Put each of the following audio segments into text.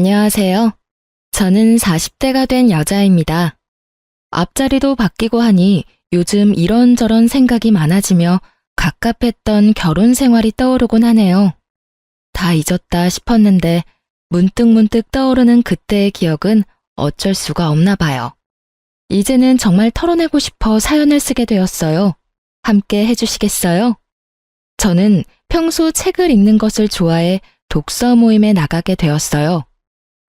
안녕하세요. 저는 40대가 된 여자입니다. 앞자리도 바뀌고 하니 요즘 이런저런 생각이 많아지며 갑갑했던 결혼 생활이 떠오르곤 하네요. 다 잊었다 싶었는데 문득문득 떠오르는 그때의 기억은 어쩔 수가 없나 봐요. 이제는 정말 털어내고 싶어 사연을 쓰게 되었어요. 함께 해주시겠어요? 저는 평소 책을 읽는 것을 좋아해 독서 모임에 나가게 되었어요.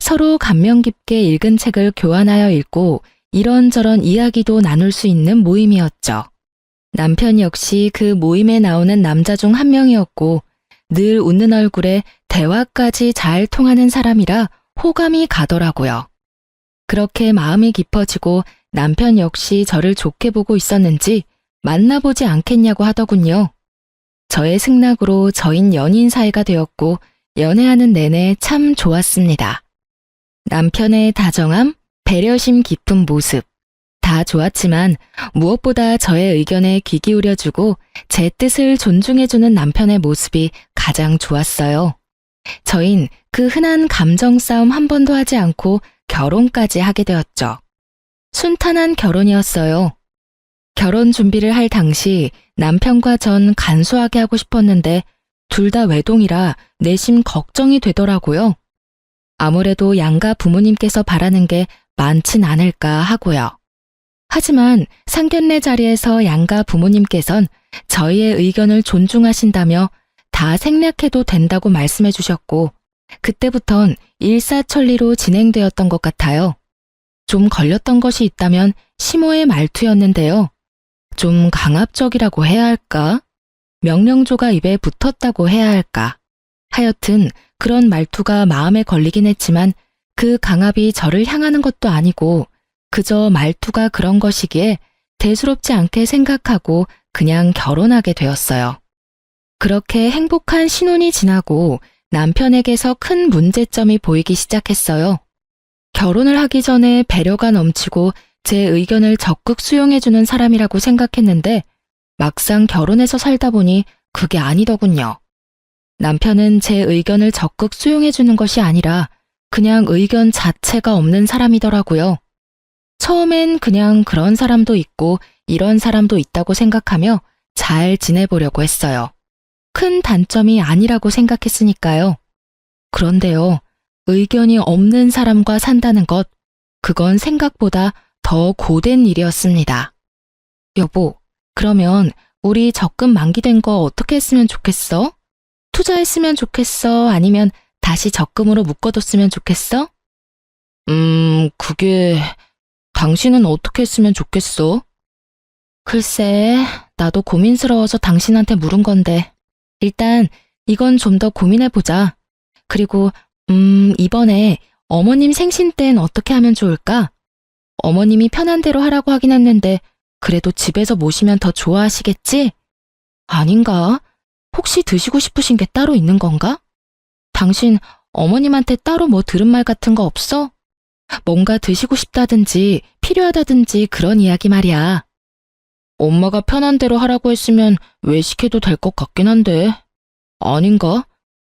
서로 감명 깊게 읽은 책을 교환하여 읽고 이런저런 이야기도 나눌 수 있는 모임이었죠. 남편 역시 그 모임에 나오는 남자 중 한 명이었고 늘 웃는 얼굴에 대화까지 잘 통하는 사람이라 호감이 가더라고요. 그렇게 마음이 깊어지고 남편 역시 저를 좋게 보고 있었는지 만나보지 않겠냐고 하더군요. 저의 승낙으로 저흰 연인 사이가 되었고 연애하는 내내 참 좋았습니다. 남편의 다정함, 배려심 깊은 모습, 다 좋았지만 무엇보다 저의 의견에 귀 기울여주고 제 뜻을 존중해주는 남편의 모습이 가장 좋았어요. 저흰 그 흔한 감정 싸움 한 번도 하지 않고 결혼까지 하게 되었죠. 순탄한 결혼이었어요. 결혼 준비를 할 당시 남편과 전 간소하게 하고 싶었는데 둘 다 외동이라 내심 걱정이 되더라고요. 아무래도 양가 부모님께서 바라는 게 많진 않을까 하고요. 하지만 상견례 자리에서 양가 부모님께선 저희의 의견을 존중하신다며 다 생략해도 된다고 말씀해 주셨고 그때부턴 일사천리로 진행되었던 것 같아요. 좀 걸렸던 것이 있다면 시모의 말투였는데요. 좀 강압적이라고 해야 할까? 명령조가 입에 붙었다고 해야 할까? 하여튼 그런 말투가 마음에 걸리긴 했지만 그 강압이 저를 향하는 것도 아니고 그저 말투가 그런 것이기에 대수롭지 않게 생각하고 그냥 결혼하게 되었어요. 그렇게 행복한 신혼이 지나고 남편에게서 큰 문제점이 보이기 시작했어요. 결혼을 하기 전에 배려가 넘치고 제 의견을 적극 수용해주는 사람이라고 생각했는데 막상 결혼해서 살다 보니 그게 아니더군요. 남편은 제 의견을 적극 수용해주는 것이 아니라 그냥 의견 자체가 없는 사람이더라고요. 처음엔 그냥 그런 사람도 있고 이런 사람도 있다고 생각하며 잘 지내보려고 했어요. 큰 단점이 아니라고 생각했으니까요. 그런데요, 의견이 없는 사람과 산다는 것, 그건 생각보다 더 고된 일이었습니다. 여보, 그러면 우리 적금 만기된 거 어떻게 했으면 좋겠어? 투자했으면 좋겠어? 아니면 다시 적금으로 묶어뒀으면 좋겠어? 그게... 당신은 어떻게 했으면 좋겠어? 글쎄, 나도 고민스러워서 당신한테 물은 건데 일단 이건 좀 더 고민해보자. 그리고 이번에 어머님 생신 땐 어떻게 하면 좋을까? 어머님이 편한 대로 하라고 하긴 했는데 그래도 집에서 모시면 더 좋아하시겠지? 아닌가? 혹시 드시고 싶으신 게 따로 있는 건가? 당신 어머님한테 따로 뭐 들은 말 같은 거 없어? 뭔가 드시고 싶다든지 필요하다든지 그런 이야기 말이야. 엄마가 편한 대로 하라고 했으면 외식해도 될 것 같긴 한데. 아닌가?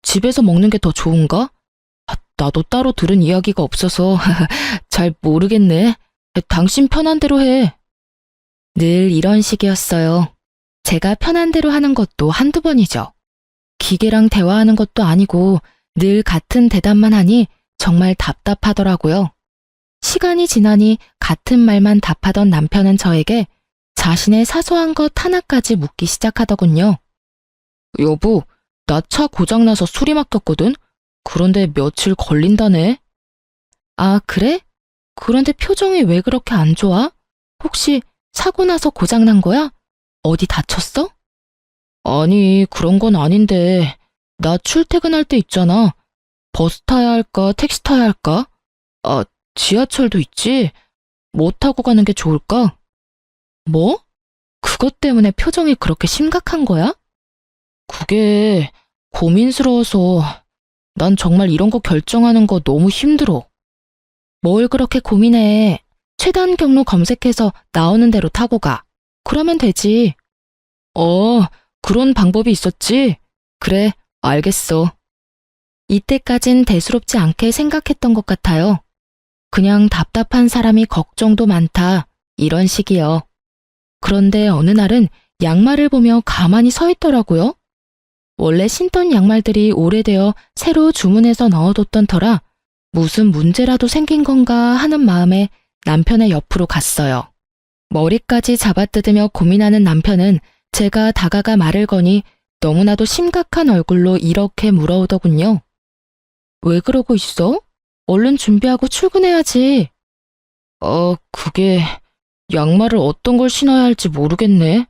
집에서 먹는 게 더 좋은가? 나도 따로 들은 이야기가 없어서 잘 모르겠네. 당신 편한 대로 해. 늘 이런 식이었어요. 제가 편한 대로 하는 것도 한두 번이죠. 기계랑 대화하는 것도 아니고 늘 같은 대답만 하니 정말 답답하더라고요. 시간이 지나니 같은 말만 답하던 남편은 저에게 자신의 사소한 것 하나까지 묻기 시작하더군요. 여보, 나 차 고장나서 수리 맡겼거든? 그런데 며칠 걸린다네. 아, 그래? 그런데 표정이 왜 그렇게 안 좋아? 혹시 사고 나서 고장난 거야? 어디 다쳤어? 아니, 그런 건 아닌데 나 출퇴근할 때 있잖아. 버스 타야 할까, 택시 타야 할까? 아, 지하철도 있지? 뭐 타고 가는 게 좋을까? 뭐? 그것 때문에 표정이 그렇게 심각한 거야? 그게 고민스러워서 난 정말 이런 거 결정하는 거 너무 힘들어. 뭘 그렇게 고민해. 최단 경로 검색해서 나오는 대로 타고 가. 그러면 되지. 그런 방법이 있었지? 그래, 알겠어. 이때까진 대수롭지 않게 생각했던 것 같아요. 그냥 답답한 사람이 걱정도 많다, 이런 식이요. 그런데 어느 날은 양말을 보며 가만히 서 있더라고요. 원래 신던 양말들이 오래되어 새로 주문해서 넣어뒀던 터라 무슨 문제라도 생긴 건가 하는 마음에 남편의 옆으로 갔어요. 머리까지 잡아뜯으며 고민하는 남편은 제가 다가가 말을 거니 너무나도 심각한 얼굴로 이렇게 물어오더군요. 왜 그러고 있어? 얼른 준비하고 출근해야지. 그게 양말을 어떤 걸 신어야 할지 모르겠네.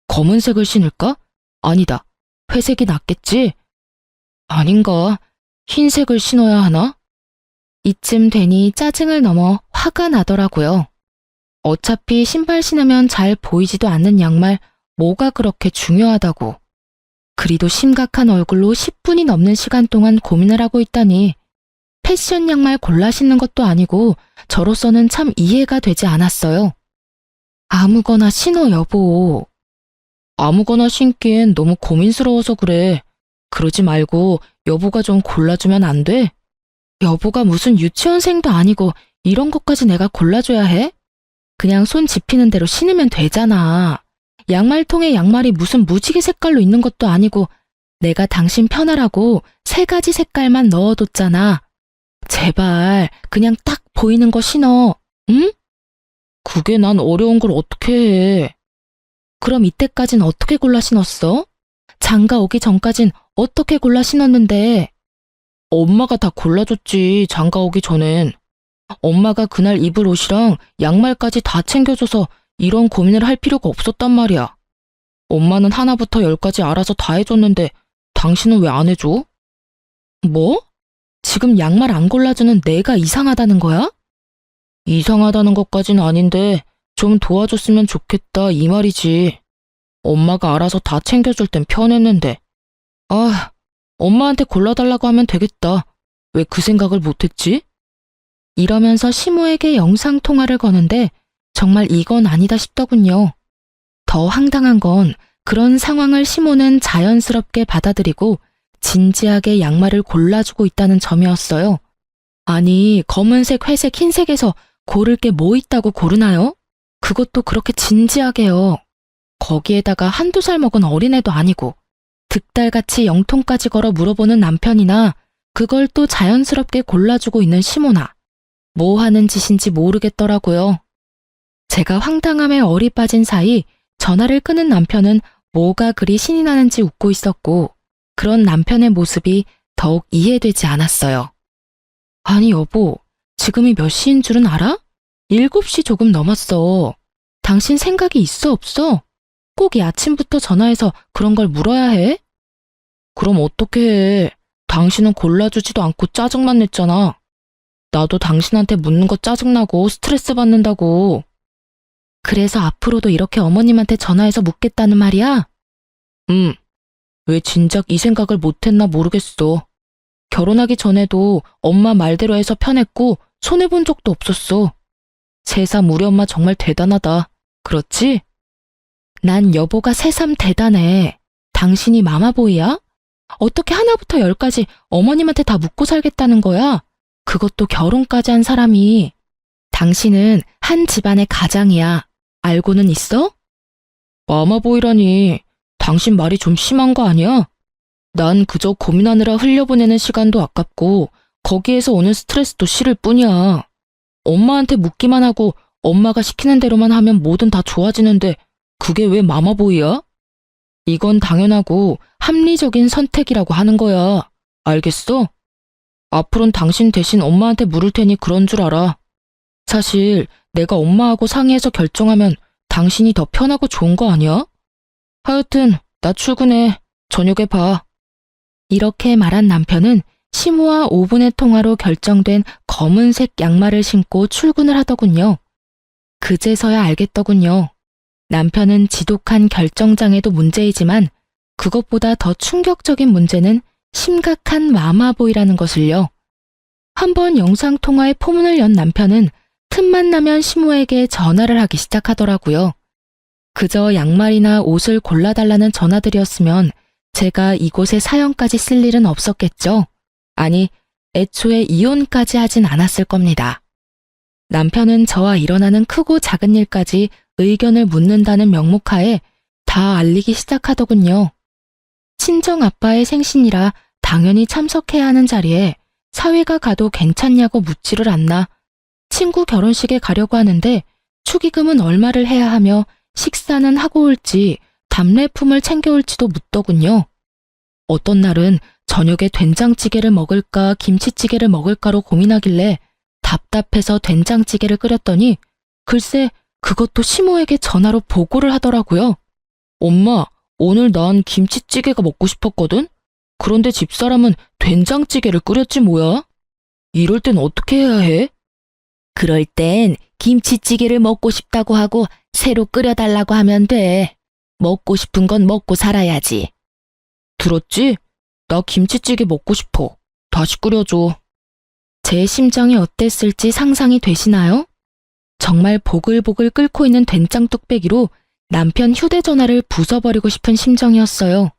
검은색을 신을까? 아니다. 회색이 낫겠지? 아닌가? 흰색을 신어야 하나? 이쯤 되니 짜증을 넘어 화가 나더라고요. 어차피 신발 신으면 잘 보이지도 않는 양말 뭐가 그렇게 중요하다고. 그리도 심각한 얼굴로 10분이 넘는 시간 동안 고민을 하고 있다니 패션 양말 골라 신는 것도 아니고 저로서는 참 이해가 되지 않았어요. 아무거나 신어 여보. 아무거나 신기엔 너무 고민스러워서 그래. 그러지 말고 여보가 좀 골라주면 안 돼? 여보가 무슨 유치원생도 아니고 이런 것까지 내가 골라줘야 해? 그냥 손 집히는 대로 신으면 되잖아. 양말통에 양말이 무슨 무지개 색깔로 있는 것도 아니고 내가 당신 편하라고 3가지 색깔만 넣어뒀잖아. 제발 그냥 딱 보이는 거 신어. 응? 그게 난 어려운 걸 어떻게 해. 그럼 이때까진 어떻게 골라 신었어? 장가 오기 전까진 어떻게 골라 신었는데? 엄마가 다 골라줬지, 장가 오기 전엔. 엄마가 그날 입을 옷이랑 양말까지 다 챙겨줘서 이런 고민을 할 필요가 없었단 말이야. 엄마는 하나부터 10까지 알아서 다 해줬는데 당신은 왜 안 해줘? 뭐? 지금 양말 안 골라주는 내가 이상하다는 거야? 이상하다는 것까진 아닌데 좀 도와줬으면 좋겠다 이 말이지. 엄마가 알아서 다 챙겨줄 땐 편했는데. 엄마한테 골라달라고 하면 되겠다. 왜 그 생각을 못했지? 이러면서 시모에게 영상통화를 거는데 정말 이건 아니다 싶더군요. 더 황당한 건 그런 상황을 시모는 자연스럽게 받아들이고 진지하게 양말을 골라주고 있다는 점이었어요. 아니, 검은색, 회색, 흰색에서 고를 게 뭐 있다고 고르나요? 그것도 그렇게 진지하게요. 거기에다가 1~2살 먹은 어린애도 아니고 득달같이 영통까지 걸어 물어보는 남편이나 그걸 또 자연스럽게 골라주고 있는 시모나. 뭐 하는 짓인지 모르겠더라고요. 제가 황당함에 얼이 빠진 사이 전화를 끄는 남편은 뭐가 그리 신이 나는지 웃고 있었고 그런 남편의 모습이 더욱 이해되지 않았어요. 아니 여보, 지금이 몇 시인 줄은 알아? 7시 조금 넘었어. 당신 생각이 있어 없어? 꼭 이 아침부터 전화해서 그런 걸 물어야 해? 그럼 어떻게 해? 당신은 골라주지도 않고 짜증만 냈잖아. 나도 당신한테 묻는 거 짜증나고 스트레스 받는다고. 그래서 앞으로도 이렇게 어머님한테 전화해서 묻겠다는 말이야? 왜 진작 이 생각을 못했나 모르겠어. 결혼하기 전에도 엄마 말대로 해서 편했고 손해본 적도 없었어. 새삼 우리 엄마 정말 대단하다. 그렇지? 난 여보가 새삼 대단해. 당신이 마마보이야? 어떻게 하나부터 10까지 어머님한테 다 묻고 살겠다는 거야? 그것도 결혼까지 한 사람이. 당신은 한 집안의 가장이야. 알고는 있어? 마마보이라니. 당신 말이 좀 심한 거 아니야? 난 그저 고민하느라 흘려보내는 시간도 아깝고 거기에서 오는 스트레스도 싫을 뿐이야. 엄마한테 묻기만 하고 엄마가 시키는 대로만 하면 뭐든 다 좋아지는데 그게 왜 마마보이야? 이건 당연하고 합리적인 선택이라고 하는 거야. 알겠어? 앞으론 당신 대신 엄마한테 물을 테니 그런 줄 알아. 사실 내가 엄마하고 상의해서 결정하면 당신이 더 편하고 좋은 거 아니야? 하여튼 나 출근해. 저녁에 봐. 이렇게 말한 남편은 시모와 5분의 통화로 결정된 검은색 양말을 신고 출근을 하더군요. 그제서야 알겠더군요. 남편은 지독한 결정장애도 문제이지만 그것보다 더 충격적인 문제는 심각한 마마보이라는 것을요. 한번 영상통화에 포문을 연 남편은 틈만 나면 시모에게 전화를 하기 시작하더라고요. 그저 양말이나 옷을 골라달라는 전화들이었으면 제가 이곳에 사연까지 쓸 일은 없었겠죠. 아니, 애초에 이혼까지 하진 않았을 겁니다. 남편은 저와 일어나는 크고 작은 일까지 의견을 묻는다는 명목하에 다 알리기 시작하더군요. 친정 아빠의 생신이라 당연히 참석해야 하는 자리에 사회가 가도 괜찮냐고 묻지를 않나 친구 결혼식에 가려고 하는데 축의금은 얼마를 해야 하며 식사는 하고 올지 답례품을 챙겨올지도 묻더군요. 어떤 날은 저녁에 된장찌개를 먹을까 김치찌개를 먹을까로 고민하길래 답답해서 된장찌개를 끓였더니 글쎄 그것도 시모에게 전화로 보고를 하더라고요. 엄마, 오늘 난 김치찌개가 먹고 싶었거든? 그런데 집사람은 된장찌개를 끓였지 뭐야? 이럴 땐 어떻게 해야 해? 그럴 땐 김치찌개를 먹고 싶다고 하고 새로 끓여달라고 하면 돼. 먹고 싶은 건 먹고 살아야지. 들었지? 나 김치찌개 먹고 싶어. 다시 끓여줘. 제 심정이 어땠을지 상상이 되시나요? 정말 보글보글 끓고 있는 된장 뚝배기로 남편 휴대전화를 부숴버리고 싶은 심정이었어요.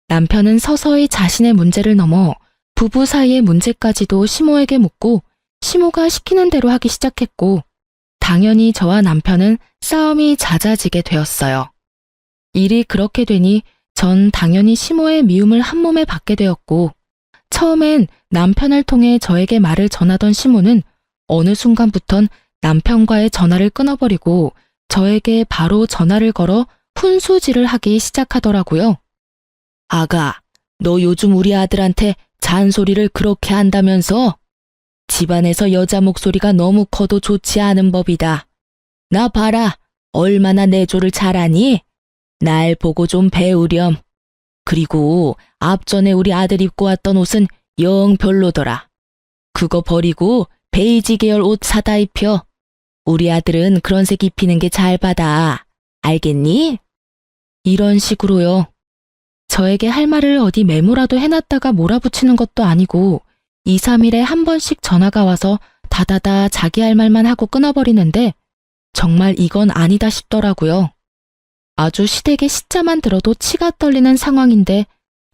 남편은 서서히 자신의 문제를 넘어 부부 사이의 문제까지도 시모에게 묻고 시모가 시키는 대로 하기 시작했고 당연히 저와 남편은 싸움이 잦아지게 되었어요. 일이 그렇게 되니 전 당연히 시모의 미움을 한몸에 받게 되었고 처음엔 남편을 통해 저에게 말을 전하던 시모는 어느 순간부턴 남편과의 전화를 끊어버리고 저에게 바로 전화를 걸어 훈수질을 하기 시작하더라고요. 아가, 너 요즘 우리 아들한테 잔소리를 그렇게 한다면서? 집안에서 여자 목소리가 너무 커도 좋지 않은 법이다. 나 봐라, 얼마나 내조를 잘하니? 날 보고 좀 배우렴. 그리고 앞전에 우리 아들 입고 왔던 옷은 영 별로더라. 그거 버리고 베이지 계열 옷 사다 입혀. 우리 아들은 그런 색 입히는 게 잘 받아. 알겠니? 이런 식으로요. 저에게 할 말을 어디 메모라도 해놨다가 몰아붙이는 것도 아니고 2, 3일에 한 번씩 전화가 와서 다다다 자기 할 말만 하고 끊어버리는데 정말 이건 아니다 싶더라고요. 아주 시댁의 시자만 들어도 치가 떨리는 상황인데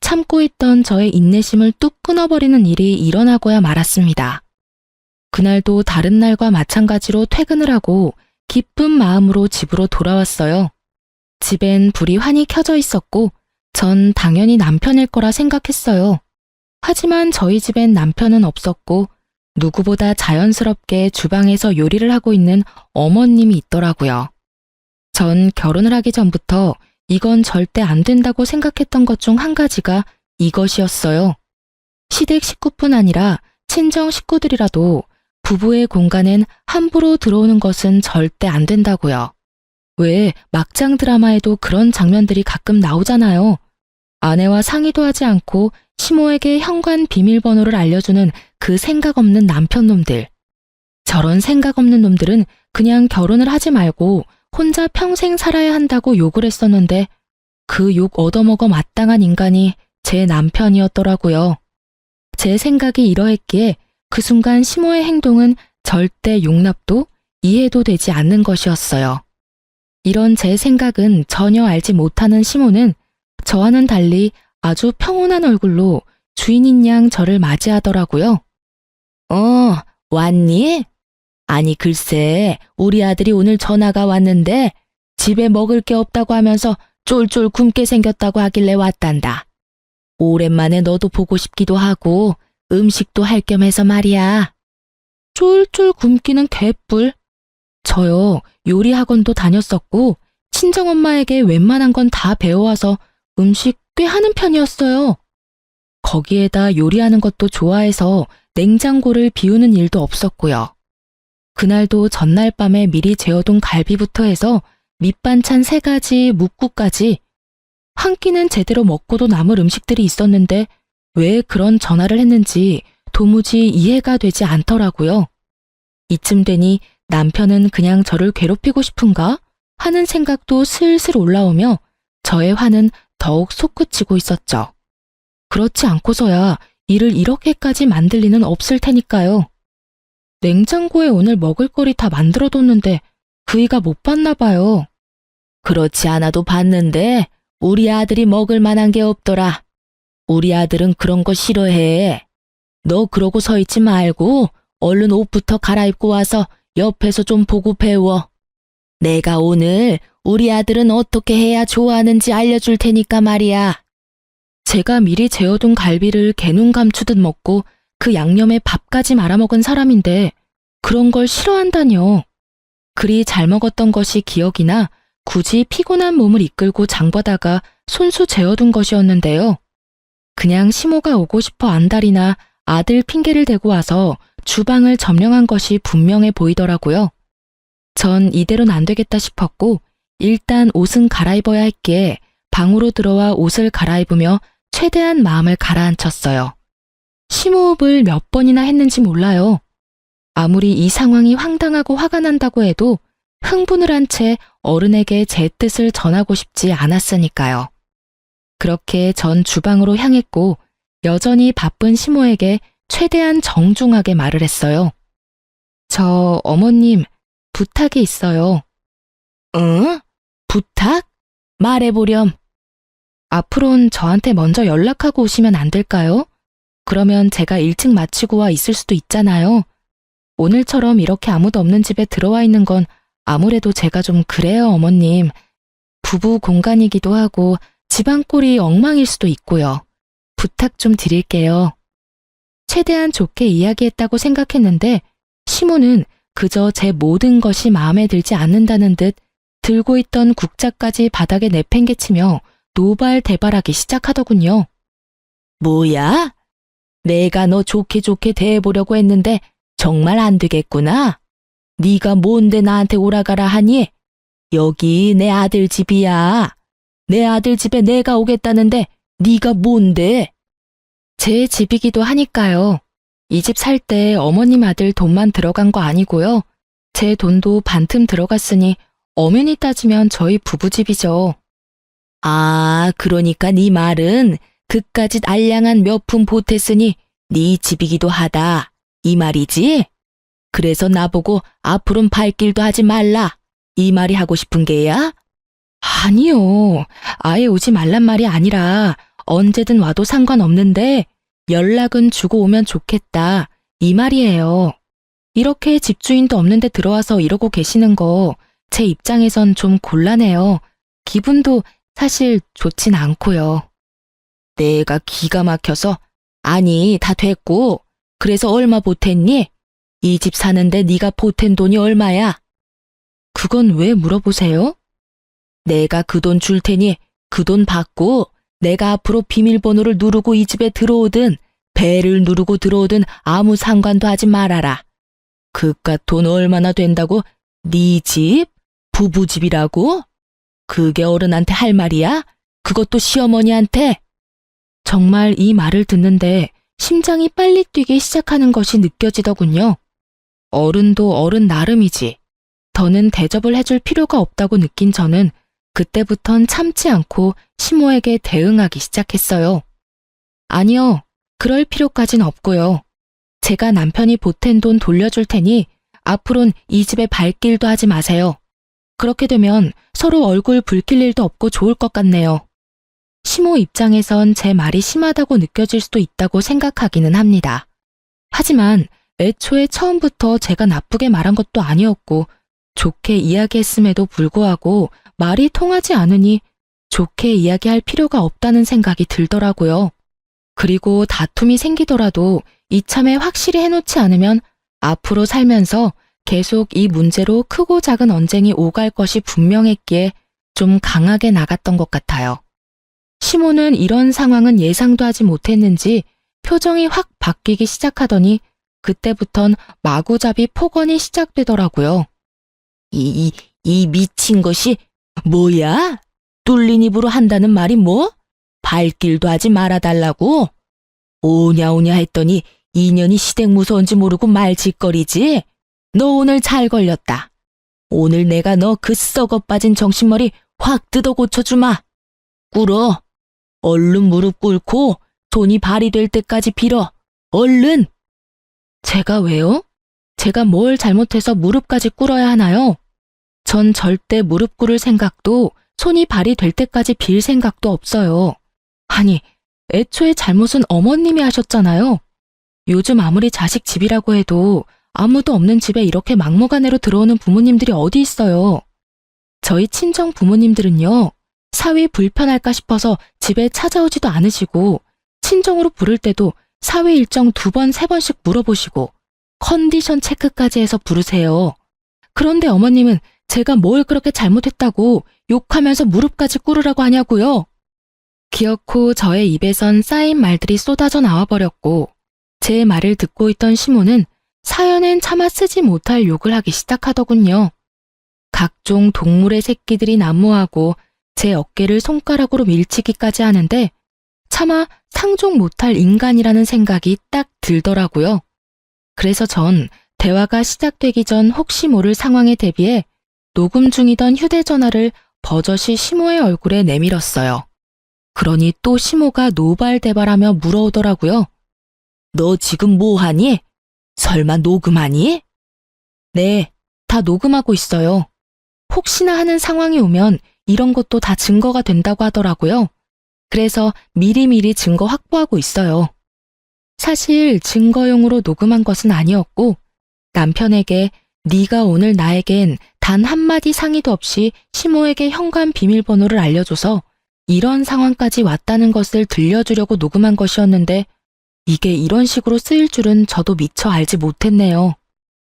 참고 있던 저의 인내심을 뚝 끊어버리는 일이 일어나고야 말았습니다. 그날도 다른 날과 마찬가지로 퇴근을 하고 기쁜 마음으로 집으로 돌아왔어요. 집엔 불이 환히 켜져 있었고 전 당연히 남편일 거라 생각했어요. 하지만 저희 집엔 남편은 없었고 누구보다 자연스럽게 주방에서 요리를 하고 있는 어머님이 있더라고요. 전 결혼을 하기 전부터 이건 절대 안 된다고 생각했던 것 중 한 가지가 이것이었어요. 시댁 식구뿐 아니라 친정 식구들이라도 부부의 공간엔 함부로 들어오는 것은 절대 안 된다고요. 왜 막장 드라마에도 그런 장면들이 가끔 나오잖아요. 아내와 상의도 하지 않고 시모에게 현관 비밀번호를 알려주는 그 생각 없는 남편놈들. 저런 생각 없는 놈들은 그냥 결혼을 하지 말고 혼자 평생 살아야 한다고 욕을 했었는데 그 욕 얻어먹어 마땅한 인간이 제 남편이었더라고요. 제 생각이 이러했기에 그 순간 시모의 행동은 절대 용납도 이해도 되지 않는 것이었어요. 이런 제 생각은 전혀 알지 못하는 시모는 저와는 달리 아주 평온한 얼굴로 주인인 양 저를 맞이하더라고요. 왔니? 아니 글쎄 우리 아들이 오늘 전화가 왔는데 집에 먹을 게 없다고 하면서 쫄쫄 굶게 생겼다고 하길래 왔단다. 오랜만에 너도 보고 싶기도 하고 음식도 할 겸 해서 말이야. 쫄쫄 굶기는 개뿔. 저요 요리 학원도 다녔었고 친정엄마에게 웬만한 건 다 배워와서 음식 꽤 하는 편이었어요. 거기에다 요리하는 것도 좋아해서 냉장고를 비우는 일도 없었고요. 그날도 전날 밤에 미리 재워둔 갈비부터 해서 밑반찬 3가지, 묵국까지 한 끼는 제대로 먹고도 남을 음식들이 있었는데 왜 그런 전화를 했는지 도무지 이해가 되지 않더라고요. 이쯤 되니 남편은 그냥 저를 괴롭히고 싶은가 하는 생각도 슬슬 올라오며 저의 화는 더욱 솟구치고 있었죠. 그렇지 않고서야 일을 이렇게까지 만들 리는 없을 테니까요. 냉장고에 오늘 먹을거리 다 만들어뒀는데 그이가 못 봤나 봐요. 그렇지 않아도 봤는데 우리 아들이 먹을 만한 게 없더라. 우리 아들은 그런 거 싫어해. 너 그러고 서 있지 말고 얼른 옷부터 갈아입고 와서 옆에서 좀 보고 배워. 내가 오늘 우리 아들은 어떻게 해야 좋아하는지 알려줄 테니까 말이야. 제가 미리 재워둔 갈비를 개눈 감추듯 먹고 그 양념에 밥까지 말아먹은 사람인데 그런 걸 싫어한다뇨. 그리 잘 먹었던 것이 기억이 나 굳이 피곤한 몸을 이끌고 장보다가 손수 재워둔 것이었는데요. 그냥 시모가 오고 싶어 안달이나 아들 핑계를 대고 와서 주방을 점령한 것이 분명해 보이더라고요. 전 이대로는 안 되겠다 싶었고 일단 옷은 갈아입어야 했기에 방으로 들어와 옷을 갈아입으며 최대한 마음을 가라앉혔어요. 심호흡을 몇 번이나 했는지 몰라요. 아무리 이 상황이 황당하고 화가 난다고 해도 흥분을 한 채 어른에게 제 뜻을 전하고 싶지 않았으니까요. 그렇게 전 주방으로 향했고 여전히 바쁜 시모에게 최대한 정중하게 말을 했어요. 저 어머님 부탁이 있어요. 응? 부탁? 말해보렴. 앞으론 저한테 먼저 연락하고 오시면 안 될까요? 그러면 제가 일찍 마치고 와 있을 수도 있잖아요. 오늘처럼 이렇게 아무도 없는 집에 들어와 있는 건 아무래도 제가 좀 그래요, 어머님. 부부 공간이기도 하고 집안꼴이 엉망일 수도 있고요. 부탁 좀 드릴게요. 최대한 좋게 이야기했다고 생각했는데 시모는 그저 제 모든 것이 마음에 들지 않는다는 듯 들고 있던 국자까지 바닥에 내팽개치며 노발대발하기 시작하더군요. 뭐야? 내가 너 좋게 좋게 대해보려고 했는데 정말 안 되겠구나. 네가 뭔데 나한테 오라가라 하니? 여기 내 아들 집이야. 내 아들 집에 내가 오겠다는데 네가 뭔데? 제 집이기도 하니까요. 이 집 살 때 어머님 아들 돈만 들어간 거 아니고요. 제 돈도 반틈 들어갔으니 엄연히 따지면 저희 부부집이죠. 아, 그러니까 네 말은 그까짓 알량한 몇 푼 보탰으니 네 집이기도 하다. 이 말이지? 그래서 나보고 앞으로는 발길도 하지 말라. 이 말이 하고 싶은 게야? 아니요. 아예 오지 말란 말이 아니라 언제든 와도 상관없는데 연락은 주고 오면 좋겠다. 이 말이에요. 이렇게 집주인도 없는데 들어와서 이러고 계시는 거 제 입장에선 좀 곤란해요. 기분도 사실 좋진 않고요. 내가 기가 막혀서 아니 다 됐고 그래서 얼마 보탰니? 이 집 사는데 네가 보탠 돈이 얼마야? 그건 왜 물어보세요? 내가 그 돈 줄 테니 그 돈 받고 내가 앞으로 비밀번호를 누르고 이 집에 들어오든 배를 누르고 들어오든 아무 상관도 하지 말아라. 그깟 돈 얼마나 된다고 네 집? 부부집이라고? 그게 어른한테 할 말이야? 그것도 시어머니한테? 정말 이 말을 듣는데 심장이 빨리 뛰기 시작하는 것이 느껴지더군요. 어른도 어른 나름이지. 더는 대접을 해줄 필요가 없다고 느낀 저는 그때부턴 참지 않고 시모에게 대응하기 시작했어요. 아니요, 그럴 필요까진 없고요. 제가 남편이 보탠 돈 돌려줄 테니 앞으론 이 집에 발길도 하지 마세요. 그렇게 되면 서로 얼굴 붉힐 일도 없고 좋을 것 같네요. 시모 입장에선 제 말이 심하다고 느껴질 수도 있다고 생각하기는 합니다. 하지만 애초에 처음부터 제가 나쁘게 말한 것도 아니었고 좋게 이야기했음에도 불구하고 말이 통하지 않으니 좋게 이야기할 필요가 없다는 생각이 들더라고요. 그리고 다툼이 생기더라도 이참에 확실히 해놓지 않으면 앞으로 살면서 계속 이 문제로 크고 작은 언쟁이 오갈 것이 분명했기에 좀 강하게 나갔던 것 같아요. 시모는 이런 상황은 예상도 하지 못했는지 표정이 확 바뀌기 시작하더니 그때부턴 마구잡이 폭언이 시작되더라고요. 이 미친 것이 뭐야? 뚫린 입으로 한다는 말이 뭐? 발길도 하지 말아달라고? 오냐오냐 했더니 인연이 시댁 무서운지 모르고 말짓거리지? 너 오늘 잘 걸렸다. 오늘 내가 너 그 썩어 빠진 정신머리 확 뜯어 고쳐주마. 꿇어. 얼른 무릎 꿇고 돈이 발휘될 때까지 빌어. 얼른. 제가 왜요? 제가 뭘 잘못해서 무릎까지 꿇어야 하나요? 전 절대 무릎 꿇을 생각도 손이 발휘될 때까지 빌 생각도 없어요. 아니, 애초에 잘못은 어머님이 하셨잖아요. 요즘 아무리 자식 집이라고 해도 아무도 없는 집에 이렇게 막무가내로 들어오는 부모님들이 어디 있어요. 저희 친정 부모님들은요, 사위 불편할까 싶어서 집에 찾아오지도 않으시고, 친정으로 부를 때도 사위 일정 2번, 3번씩 물어보시고, 컨디션 체크까지 해서 부르세요. 그런데 어머님은 제가 뭘 그렇게 잘못했다고 욕하면서 무릎까지 꿇으라고 하냐고요. 기어코 저의 입에선 쌓인 말들이 쏟아져 나와버렸고, 제 말을 듣고 있던 시모는 사연엔 차마 쓰지 못할 욕을 하기 시작하더군요. 각종 동물의 새끼들이 난무하고 제 어깨를 손가락으로 밀치기까지 하는데 차마 상종 못할 인간이라는 생각이 딱 들더라고요. 그래서 전 대화가 시작되기 전 혹시 모를 상황에 대비해 녹음 중이던 휴대전화를 버젓이 시모의 얼굴에 내밀었어요. 그러니 또 시모가 노발대발하며 물어오더라고요. 너 지금 뭐 하니? 설마 녹음하니? 네, 다 녹음하고 있어요. 혹시나 하는 상황이 오면 이런 것도 다 증거가 된다고 하더라고요. 그래서 미리미리 증거 확보하고 있어요. 사실 증거용으로 녹음한 것은 아니었고 남편에게 네가 오늘 나에겐 단 한마디 상의도 없이 시모에게 현관 비밀번호를 알려줘서 이런 상황까지 왔다는 것을 들려주려고 녹음한 것이었는데 이게 이런 식으로 쓰일 줄은 저도 미처 알지 못했네요.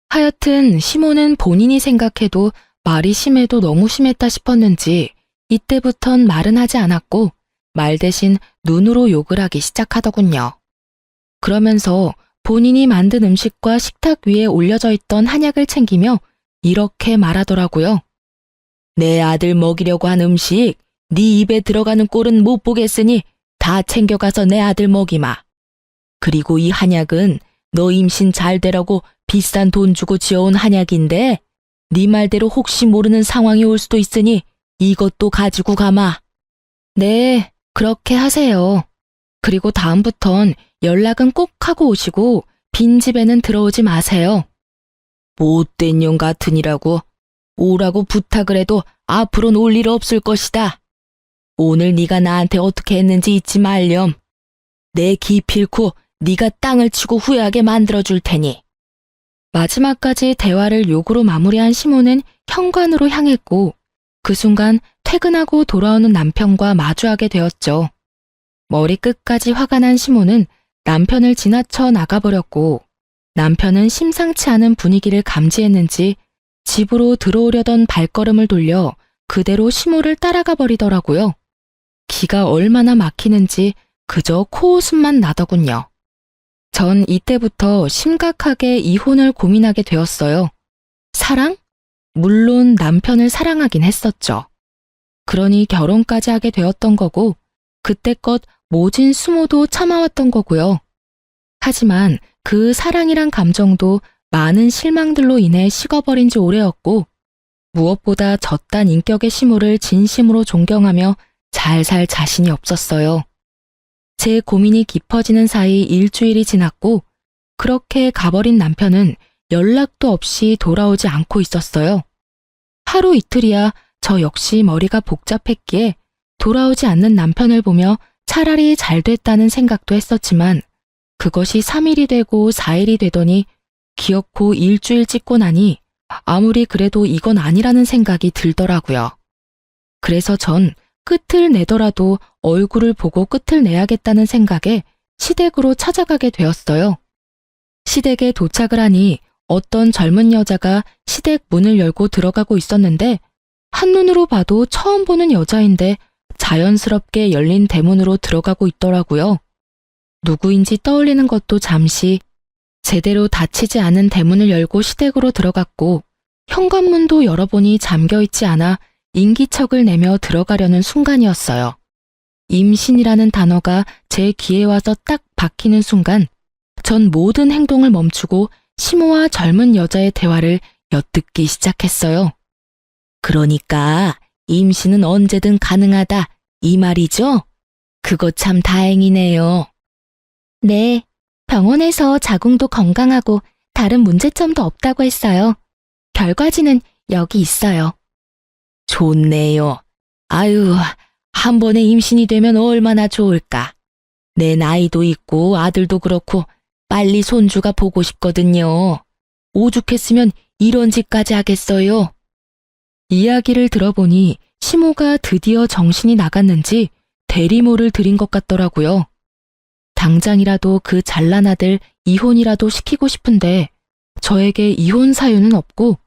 하여튼 시모는 본인이 생각해도 말이 심해도 너무 심했다 싶었는지 이때부턴 말은 하지 않았고 말 대신 눈으로 욕을 하기 시작하더군요. 그러면서 본인이 만든 음식과 식탁 위에 올려져 있던 한약을 챙기며 이렇게 말하더라고요. 내 아들 먹이려고 한 음식 네 입에 들어가는 꼴은 못 보겠으니 다 챙겨가서 내 아들 먹이마. 그리고 이 한약은 너 임신 잘 되라고 비싼 돈 주고 지어온 한약인데 네 말대로 혹시 모르는 상황이 올 수도 있으니 이것도 가지고 가마. 네, 그렇게 하세요. 그리고 다음부턴 연락은 꼭 하고 오시고 빈집에는 들어오지 마세요. 못된 년 같으니라고 오라고 부탁을 해도 앞으로는 올 일 없을 것이다. 오늘 네가 나한테 어떻게 했는지 잊지 말렴. 내 기필코 네가 땅을 치고 후회하게 만들어줄 테니. 마지막까지 대화를 욕으로 마무리한 시모는 현관으로 향했고 그 순간 퇴근하고 돌아오는 남편과 마주하게 되었죠. 머리끝까지 화가 난 시모는 남편을 지나쳐 나가버렸고 남편은 심상치 않은 분위기를 감지했는지 집으로 들어오려던 발걸음을 돌려 그대로 시모를 따라가 버리더라고요. 기가 얼마나 막히는지 그저 코웃음만 나더군요. 전 이때부터 심각하게 이혼을 고민하게 되었어요. 사랑? 물론 남편을 사랑하긴 했었죠. 그러니 결혼까지 하게 되었던 거고 그때껏 모진 수모도 참아왔던 거고요. 하지만 그 사랑이란 감정도 많은 실망들로 인해 식어버린 지 오래였고 무엇보다 저딴 인격의 시모를 진심으로 존경하며 잘 살 자신이 없었어요. 제 고민이 깊어지는 사이 일주일이 지났고 그렇게 가버린 남편은 연락도 없이 돌아오지 않고 있었어요. 하루 이틀이야 저 역시 머리가 복잡했기에 돌아오지 않는 남편을 보며 차라리 잘 됐다는 생각도 했었지만 그것이 3일이 되고 4일이 되더니 기어코 일주일 찍고 나니 아무리 그래도 이건 아니라는 생각이 들더라고요. 그래서 전 끝을 내더라도 얼굴을 보고 끝을 내야겠다는 생각에 시댁으로 찾아가게 되었어요. 시댁에 도착을 하니 어떤 젊은 여자가 시댁 문을 열고 들어가고 있었는데 한눈으로 봐도 처음 보는 여자인데 자연스럽게 열린 대문으로 들어가고 있더라고요. 누구인지 떠올리는 것도 잠시 제대로 닫히지 않은 대문을 열고 시댁으로 들어갔고 현관문도 열어보니 잠겨있지 않아 인기척을 내며 들어가려는 순간이었어요. 임신이라는 단어가 제 귀에 와서 딱 박히는 순간 전 모든 행동을 멈추고 시모와 젊은 여자의 대화를 엿듣기 시작했어요. 그러니까 임신은 언제든 가능하다 이 말이죠? 그거 참 다행이네요. 네, 병원에서 자궁도 건강하고 다른 문제점도 없다고 했어요. 결과지는 여기 있어요. 좋네요. 아유, 한 번에 임신이 되면 얼마나 좋을까. 내 나이도 있고 아들도 그렇고 빨리 손주가 보고 싶거든요. 오죽했으면 이런 짓까지 하겠어요. 이야기를 들어보니 시모가 드디어 정신이 나갔는지 대리모를 들인 것 같더라고요. 당장이라도 그 잘난 아들 이혼이라도 시키고 싶은데 저에게 이혼 사유는 없고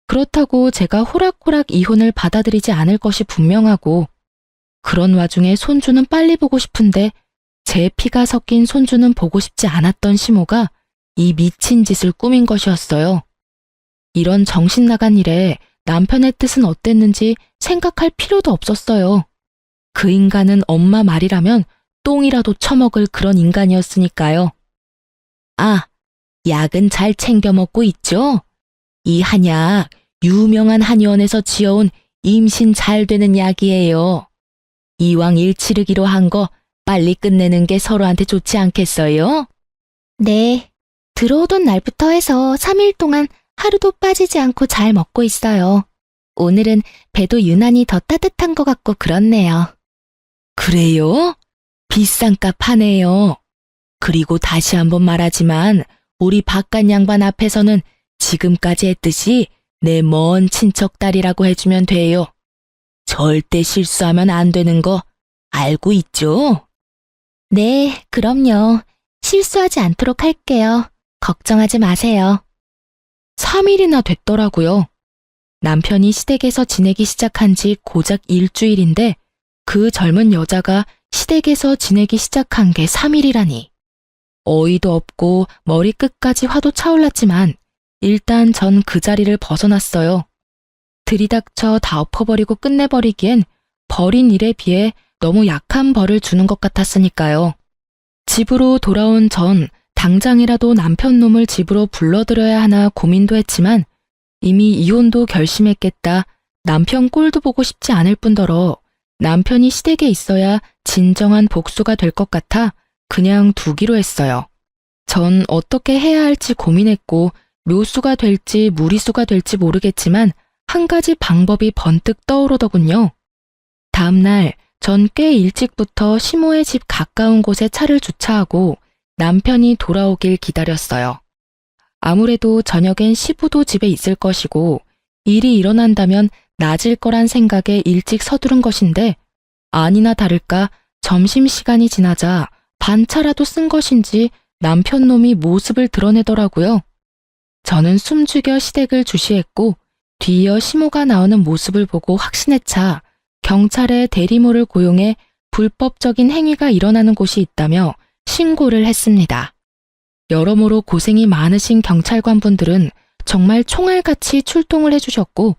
그렇다고 제가 호락호락 이혼을 받아들이지 않을 것이 분명하고 그런 와중에 손주는 빨리 보고 싶은데 제 피가 섞인 손주는 보고 싶지 않았던 시모가 이 미친 짓을 꾸민 것이었어요. 이런 정신 나간 일에 남편의 뜻은 어땠는지 생각할 필요도 없었어요. 그 인간은 엄마 말이라면 똥이라도 처먹을 그런 인간이었으니까요. 아, 약은 잘 챙겨 먹고 있죠? 이 한약 유명한 한의원에서 지어온 임신 잘 되는 약이에요. 이왕 일 치르기로 한 거 빨리 끝내는 게 서로한테 좋지 않겠어요? 네, 들어오던 날부터 해서 3일 동안 하루도 빠지지 않고 잘 먹고 있어요. 오늘은 배도 유난히 더 따뜻한 것 같고 그렇네요. 그래요? 비싼 값 하네요. 그리고 다시 한번 말하지만 우리 바깥 양반 앞에서는 지금까지 했듯이 내 먼 친척 딸이라고 해주면 돼요. 절대 실수하면 안 되는 거 알고 있죠? 네, 그럼요. 실수하지 않도록 할게요. 걱정하지 마세요. 3일이나 됐더라고요. 남편이 시댁에서 지내기 시작한 지 고작 일주일인데 그 젊은 여자가 시댁에서 지내기 시작한 게 3일이라니. 어이도 없고 머리끝까지 화도 차올랐지만 일단 전 그 자리를 벗어났어요. 들이닥쳐 다 엎어버리고 끝내버리기엔 벌인 일에 비해 너무 약한 벌을 주는 것 같았으니까요. 집으로 돌아온 전 당장이라도 남편 놈을 집으로 불러들여야 하나 고민도 했지만 이미 이혼도 결심했겠다. 남편 꼴도 보고 싶지 않을 뿐더러 남편이 시댁에 있어야 진정한 복수가 될 것 같아 그냥 두기로 했어요. 전 어떻게 해야 할지 고민했고 묘수가 될지 무리수가 될지 모르겠지만 한 가지 방법이 번뜩 떠오르더군요. 다음날 전 꽤 일찍부터 시모의 집 가까운 곳에 차를 주차하고 남편이 돌아오길 기다렸어요. 아무래도 저녁엔 시부도 집에 있을 것이고 일이 일어난다면 낮일 거란 생각에 일찍 서두른 것인데 아니나 다를까 점심시간이 지나자 반차라도 쓴 것인지 남편 놈이 모습을 드러내더라고요. 저는 숨죽여 시댁을 주시했고 뒤이어 시모가 나오는 모습을 보고 확신에 차 경찰에 대리모를 고용해 불법적인 행위가 일어나는 곳이 있다며 신고를 했습니다. 여러모로 고생이 많으신 경찰관분들은 정말 총알같이 출동을 해주셨고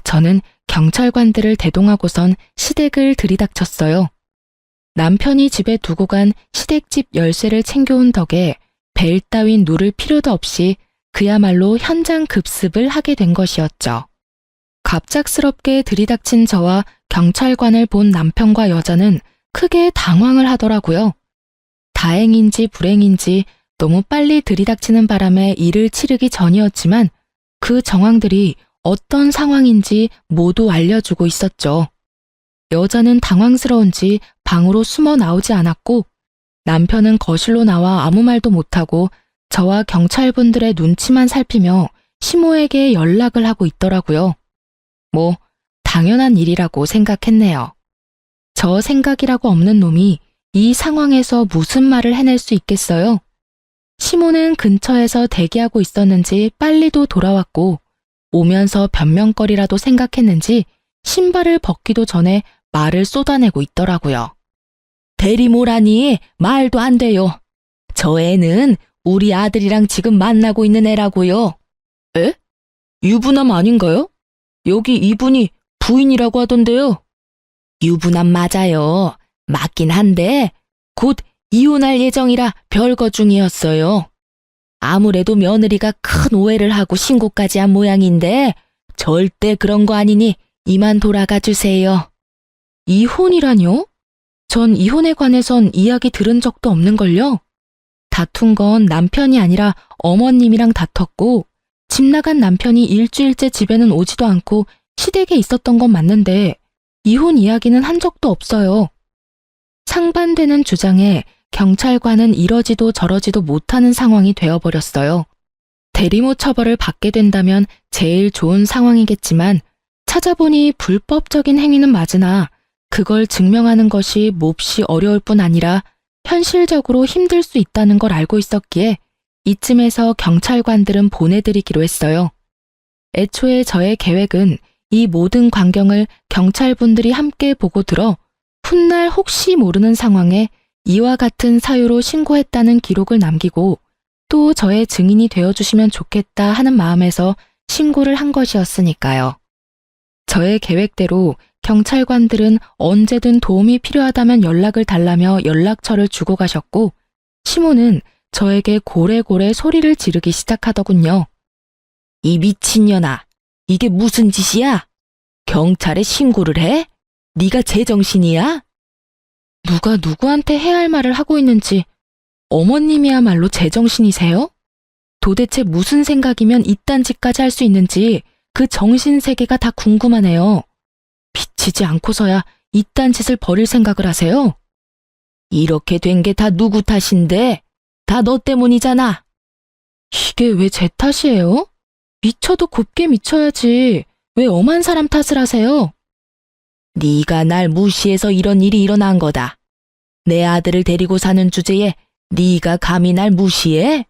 저는 경찰관들을 대동하고선 시댁을 들이닥쳤어요. 남편이 집에 두고 간 시댁집 열쇠를 챙겨온 덕에 벨 따윈 누를 필요도 없이 그야말로 현장 급습을 하게 된 것이었죠. 갑작스럽게 들이닥친 저와 경찰관을 본 남편과 여자는 크게 당황을 하더라고요. 다행인지 불행인지 너무 빨리 들이닥치는 바람에 일을 치르기 전이었지만 그 정황들이 어떤 상황인지 모두 알려주고 있었죠. 여자는 당황스러운지 방으로 숨어 나오지 않았고 남편은 거실로 나와 아무 말도 못하고 저와 경찰분들의 눈치만 살피며 시모에게 연락을 하고 있더라고요. 뭐 당연한 일이라고 생각했네요. 저 생각이라고 없는 놈이 이 상황에서 무슨 말을 해낼 수 있겠어요? 시모는 근처에서 대기하고 있었는지 빨리도 돌아왔고 오면서 변명거리라도 생각했는지 신발을 벗기도 전에 말을 쏟아내고 있더라고요. 대리모라니 말도 안 돼요. 저 애는 우리 아들이랑 지금 만나고 있는 애라고요. 에? 유부남 아닌가요? 여기 이분이 부인이라고 하던데요. 유부남 맞아요. 맞긴 한데 곧 이혼할 예정이라 별거 중이었어요. 아무래도 며느리가 큰 오해를 하고 신고까지 한 모양인데 절대 그런 거 아니니 이만 돌아가 주세요. 이혼이라뇨? 전 이혼에 관해선 이야기 들은 적도 없는걸요. 다툰 건 남편이 아니라 어머님이랑 다퉜고 집 나간 남편이 일주일째 집에는 오지도 않고 시댁에 있었던 건 맞는데 이혼 이야기는 한 적도 없어요. 상반되는 주장에 경찰관은 이러지도 저러지도 못하는 상황이 되어버렸어요. 대리모 처벌을 받게 된다면 제일 좋은 상황이겠지만 찾아보니 불법적인 행위는 맞으나 그걸 증명하는 것이 몹시 어려울 뿐 아니라 현실적으로 힘들 수 있다는 걸 알고 있었기에 이쯤에서 경찰관들은 보내드리기로 했어요. 애초에 저의 계획은 이 모든 광경을 경찰분들이 함께 보고 들어 훗날 혹시 모르는 상황에 이와 같은 사유로 신고했다는 기록을 남기고 또 저의 증인이 되어주시면 좋겠다 하는 마음에서 신고를 한 것이었으니까요. 저의 계획대로 경찰관들은 언제든 도움이 필요하다면 연락을 달라며 연락처를 주고 가셨고 시모는 저에게 고래고래 소리를 지르기 시작하더군요. 이 미친년아, 이게 무슨 짓이야? 경찰에 신고를 해? 네가 제정신이야? 누가 누구한테 해야 할 말을 하고 있는지 어머님이야말로 제정신이세요? 도대체 무슨 생각이면 이딴 짓까지 할 수 있는지 그 정신세계가 다 궁금하네요. 비치지 않고서야 이딴 짓을 벌일 생각을 하세요? 이렇게 된 게 다 누구 탓인데? 다 너 때문이잖아. 이게 왜 제 탓이에요? 미쳐도 곱게 미쳐야지. 왜 엄한 사람 탓을 하세요? 네가 날 무시해서 이런 일이 일어난 거다. 내 아들을 데리고 사는 주제에 네가 감히 날 무시해?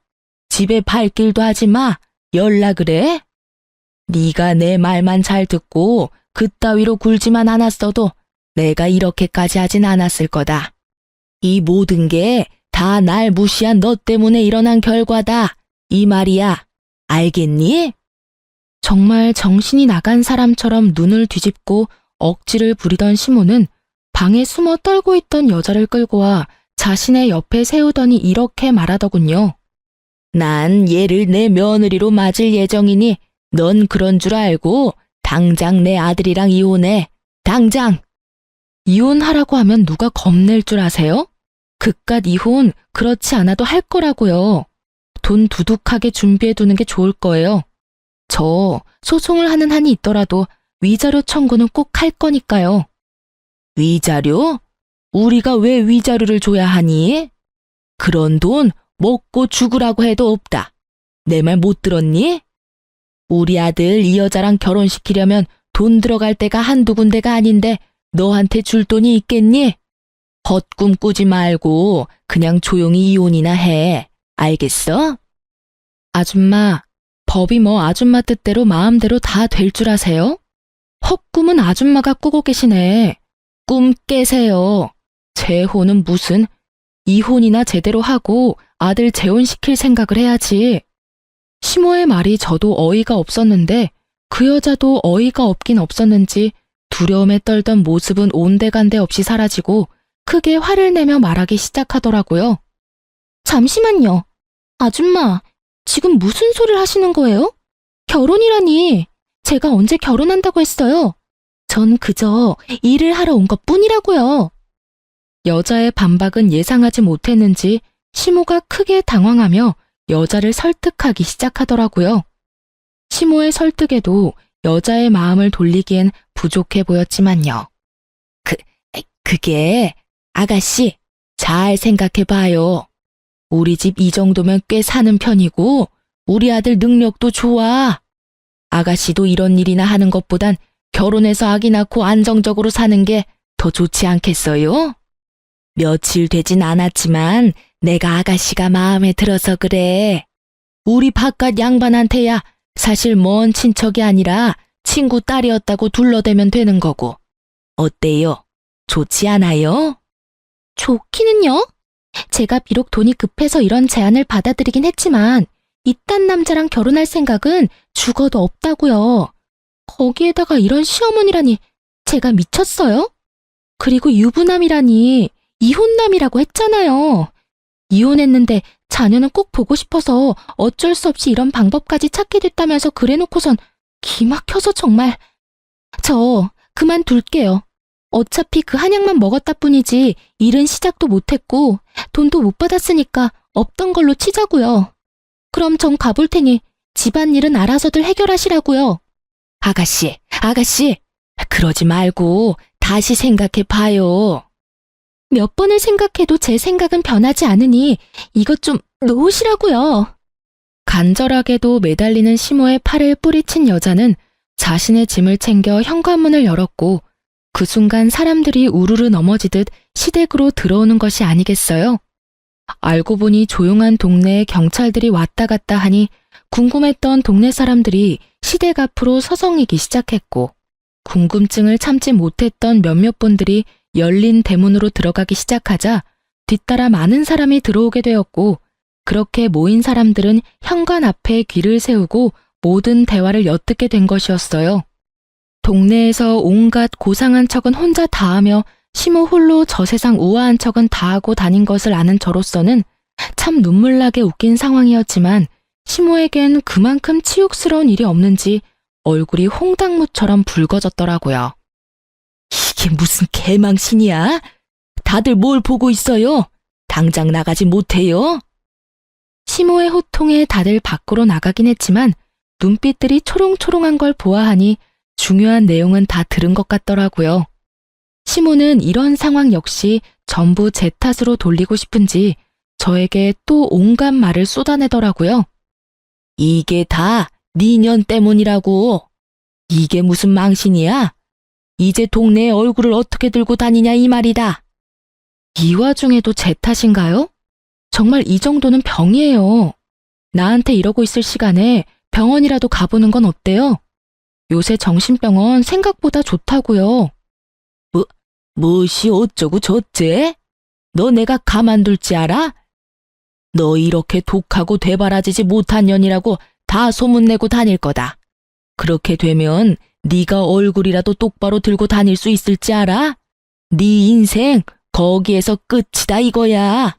집에 발길도 하지 마. 연락을 해? 네가 내 말만 잘 듣고 그따위로 굴지만 않았어도 내가 이렇게까지 하진 않았을 거다. 이 모든 게 다 날 무시한 너 때문에 일어난 결과다. 이 말이야. 알겠니? 정말 정신이 나간 사람처럼 눈을 뒤집고 억지를 부리던 시모는 방에 숨어 떨고 있던 여자를 끌고 와 자신의 옆에 세우더니 이렇게 말하더군요. 난 얘를 내 며느리로 맞을 예정이니 넌 그런 줄 알고 당장 내 아들이랑 이혼해. 당장! 이혼하라고 하면 누가 겁낼 줄 아세요? 그깟 이혼 그렇지 않아도 할 거라고요. 돈 두둑하게 준비해두는 게 좋을 거예요. 저 소송을 하는 한이 있더라도 위자료 청구는 꼭 할 거니까요. 위자료? 우리가 왜 위자료를 줘야 하니? 그런 돈 먹고 죽으라고 해도 없다. 내 말 못 들었니? 우리 아들 이 여자랑 결혼시키려면 돈 들어갈 데가 한두 군데가 아닌데 너한테 줄 돈이 있겠니? 헛꿈 꾸지 말고 그냥 조용히 이혼이나 해. 알겠어? 아줌마, 법이 뭐 아줌마 뜻대로 마음대로 다 될 줄 아세요? 헛꿈은 아줌마가 꾸고 계시네. 꿈 깨세요. 재혼은 무슨, 이혼이나 제대로 하고 아들 재혼시킬 생각을 해야지. 시모의 말이 저도 어이가 없었는데 그 여자도 어이가 없긴 없었는지 두려움에 떨던 모습은 온데간데 없이 사라지고 크게 화를 내며 말하기 시작하더라고요. 잠시만요. 아줌마, 지금 무슨 소리를 하시는 거예요? 결혼이라니. 제가 언제 결혼한다고 했어요? 전 그저 일을 하러 온 것뿐이라고요. 여자의 반박은 예상하지 못했는지 시모가 크게 당황하며 여자를 설득하기 시작하더라고요. 시모의 설득에도 여자의 마음을 돌리기엔 부족해 보였지만요. 그게 아가씨 잘 생각해봐요. 우리 집 이 정도면 꽤 사는 편이고 우리 아들 능력도 좋아. 아가씨도 이런 일이나 하는 것보단 결혼해서 아기 낳고 안정적으로 사는 게 더 좋지 않겠어요? 며칠 되진 않았지만 내가 아가씨가 마음에 들어서 그래. 우리 바깥 양반한테야 사실 먼 친척이 아니라 친구 딸이었다고 둘러대면 되는 거고. 어때요? 좋지 않아요? 좋기는요? 제가 비록 돈이 급해서 이런 제안을 받아들이긴 했지만 이딴 남자랑 결혼할 생각은 죽어도 없다고요. 거기에다가 이런 시어머니라니 제가 미쳤어요? 그리고 유부남이라니 이혼남이라고 했잖아요. 이혼했는데 자녀는 꼭 보고 싶어서 어쩔 수 없이 이런 방법까지 찾게 됐다면서 그래놓고선 기막혀서 정말. 저 그만둘게요. 어차피 그 한약만 먹었다 뿐이지 일은 시작도 못했고 돈도 못 받았으니까 없던 걸로 치자고요. 그럼 전 가볼 테니 집안일은 알아서들 해결하시라고요. 아가씨, 그러지 말고 다시 생각해 봐요. 몇 번을 생각해도 제 생각은 변하지 않으니 이것 좀 놓으시라고요. 간절하게도 매달리는 시모의 팔을 뿌리친 여자는 자신의 짐을 챙겨 현관문을 열었고 그 순간 사람들이 우르르 넘어지듯 시댁으로 들어오는 것이 아니겠어요? 알고 보니 조용한 동네에 경찰들이 왔다 갔다 하니 궁금했던 동네 사람들이 시댁 앞으로 서성이기 시작했고 궁금증을 참지 못했던 몇몇 분들이 열린 대문으로 들어가기 시작하자 뒤따라 많은 사람이 들어오게 되었고 그렇게 모인 사람들은 현관 앞에 귀를 세우고 모든 대화를 엿듣게 된 것이었어요. 동네에서 온갖 고상한 척은 혼자 다 하며 시모 홀로 저 세상 우아한 척은 다 하고 다닌 것을 아는 저로서는 참 눈물나게 웃긴 상황이었지만 시모에겐 그만큼 치욕스러운 일이 없는지 얼굴이 홍당무처럼 붉어졌더라고요. 이게 무슨 개망신이야? 다들 뭘 보고 있어요? 당장 나가지 못해요? 시모의 호통에 다들 밖으로 나가긴 했지만 눈빛들이 초롱초롱한 걸 보아하니 중요한 내용은 다 들은 것 같더라고요. 시모는 이런 상황 역시 전부 제 탓으로 돌리고 싶은지 저에게 또 온갖 말을 쏟아내더라고요. 이게 다 니년 때문이라고. 이게 무슨 망신이야? 이제 동네에 얼굴을 어떻게 들고 다니냐 이 말이다. 이 와중에도 제 탓인가요? 정말 이 정도는 병이에요. 나한테 이러고 있을 시간에 병원이라도 가보는 건 어때요? 요새 정신병원 생각보다 좋다고요. 무엇이 어쩌고 저째? 너 내가 가만둘지 알아? 너 이렇게 독하고 되바라지지 못한 년이라고 다 소문내고 다닐 거다. 그렇게 되면 네가 얼굴이라도 똑바로 들고 다닐 수 있을지 알아? 네 인생 거기에서 끝이다 이거야.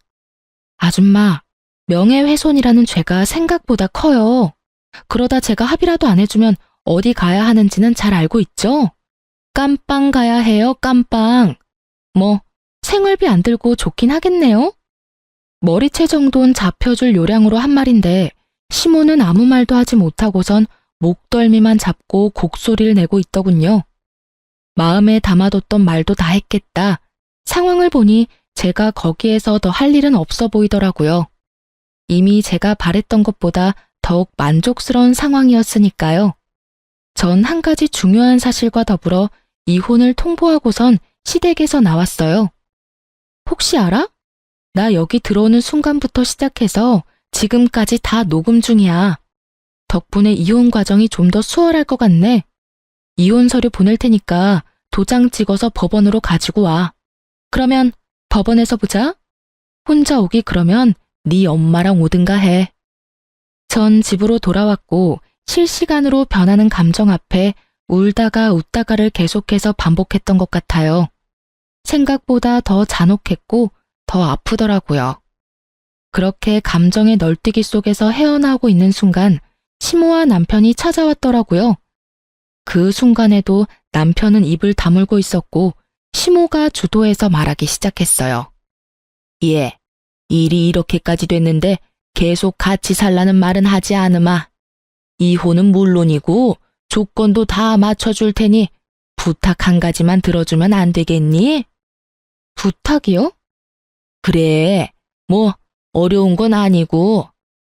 아줌마, 명예훼손이라는 죄가 생각보다 커요. 그러다 제가 합의라도 안 해주면 어디 가야 하는지는 잘 알고 있죠? 깜빵 가야 해요, 깜빵. 뭐 생활비 안 들고 좋긴 하겠네요. 머리채 정도는 잡혀줄 요량으로 한 말인데 시모는 아무 말도 하지 못하고선 목덜미만 잡고 곡소리를 내고 있더군요. 마음에 담아뒀던 말도 다 했겠다. 상황을 보니 제가 거기에서 더 할 일은 없어 보이더라고요. 이미 제가 바랬던 것보다 더욱 만족스러운 상황이었으니까요. 전 한 가지 중요한 사실과 더불어 이혼을 통보하고선 시댁에서 나왔어요. 혹시 알아? 나 여기 들어오는 순간부터 시작해서 지금까지 다 녹음 중이야. 덕분에 이혼 과정이 좀 더 수월할 것 같네. 이혼 서류 보낼 테니까 도장 찍어서 법원으로 가지고 와. 그러면 법원에서 보자. 혼자 오기 그러면 네 엄마랑 오든가 해. 전 집으로 돌아왔고 실시간으로 변하는 감정 앞에 울다가 웃다가를 계속해서 반복했던 것 같아요. 생각보다 더 잔혹했고 더 아프더라고요. 그렇게 감정의 널뛰기 속에서 헤어나오고 있는 순간 시모와 남편이 찾아왔더라고요. 그 순간에도 남편은 입을 다물고 있었고 시모가 주도해서 말하기 시작했어요. 예, 일이 이렇게까지 됐는데 계속 같이 살라는 말은 하지 않으마. 이혼은 물론이고 조건도 다 맞춰줄 테니 부탁 한 가지만 들어주면 안 되겠니? 부탁이요? 그래, 뭐 어려운 건 아니고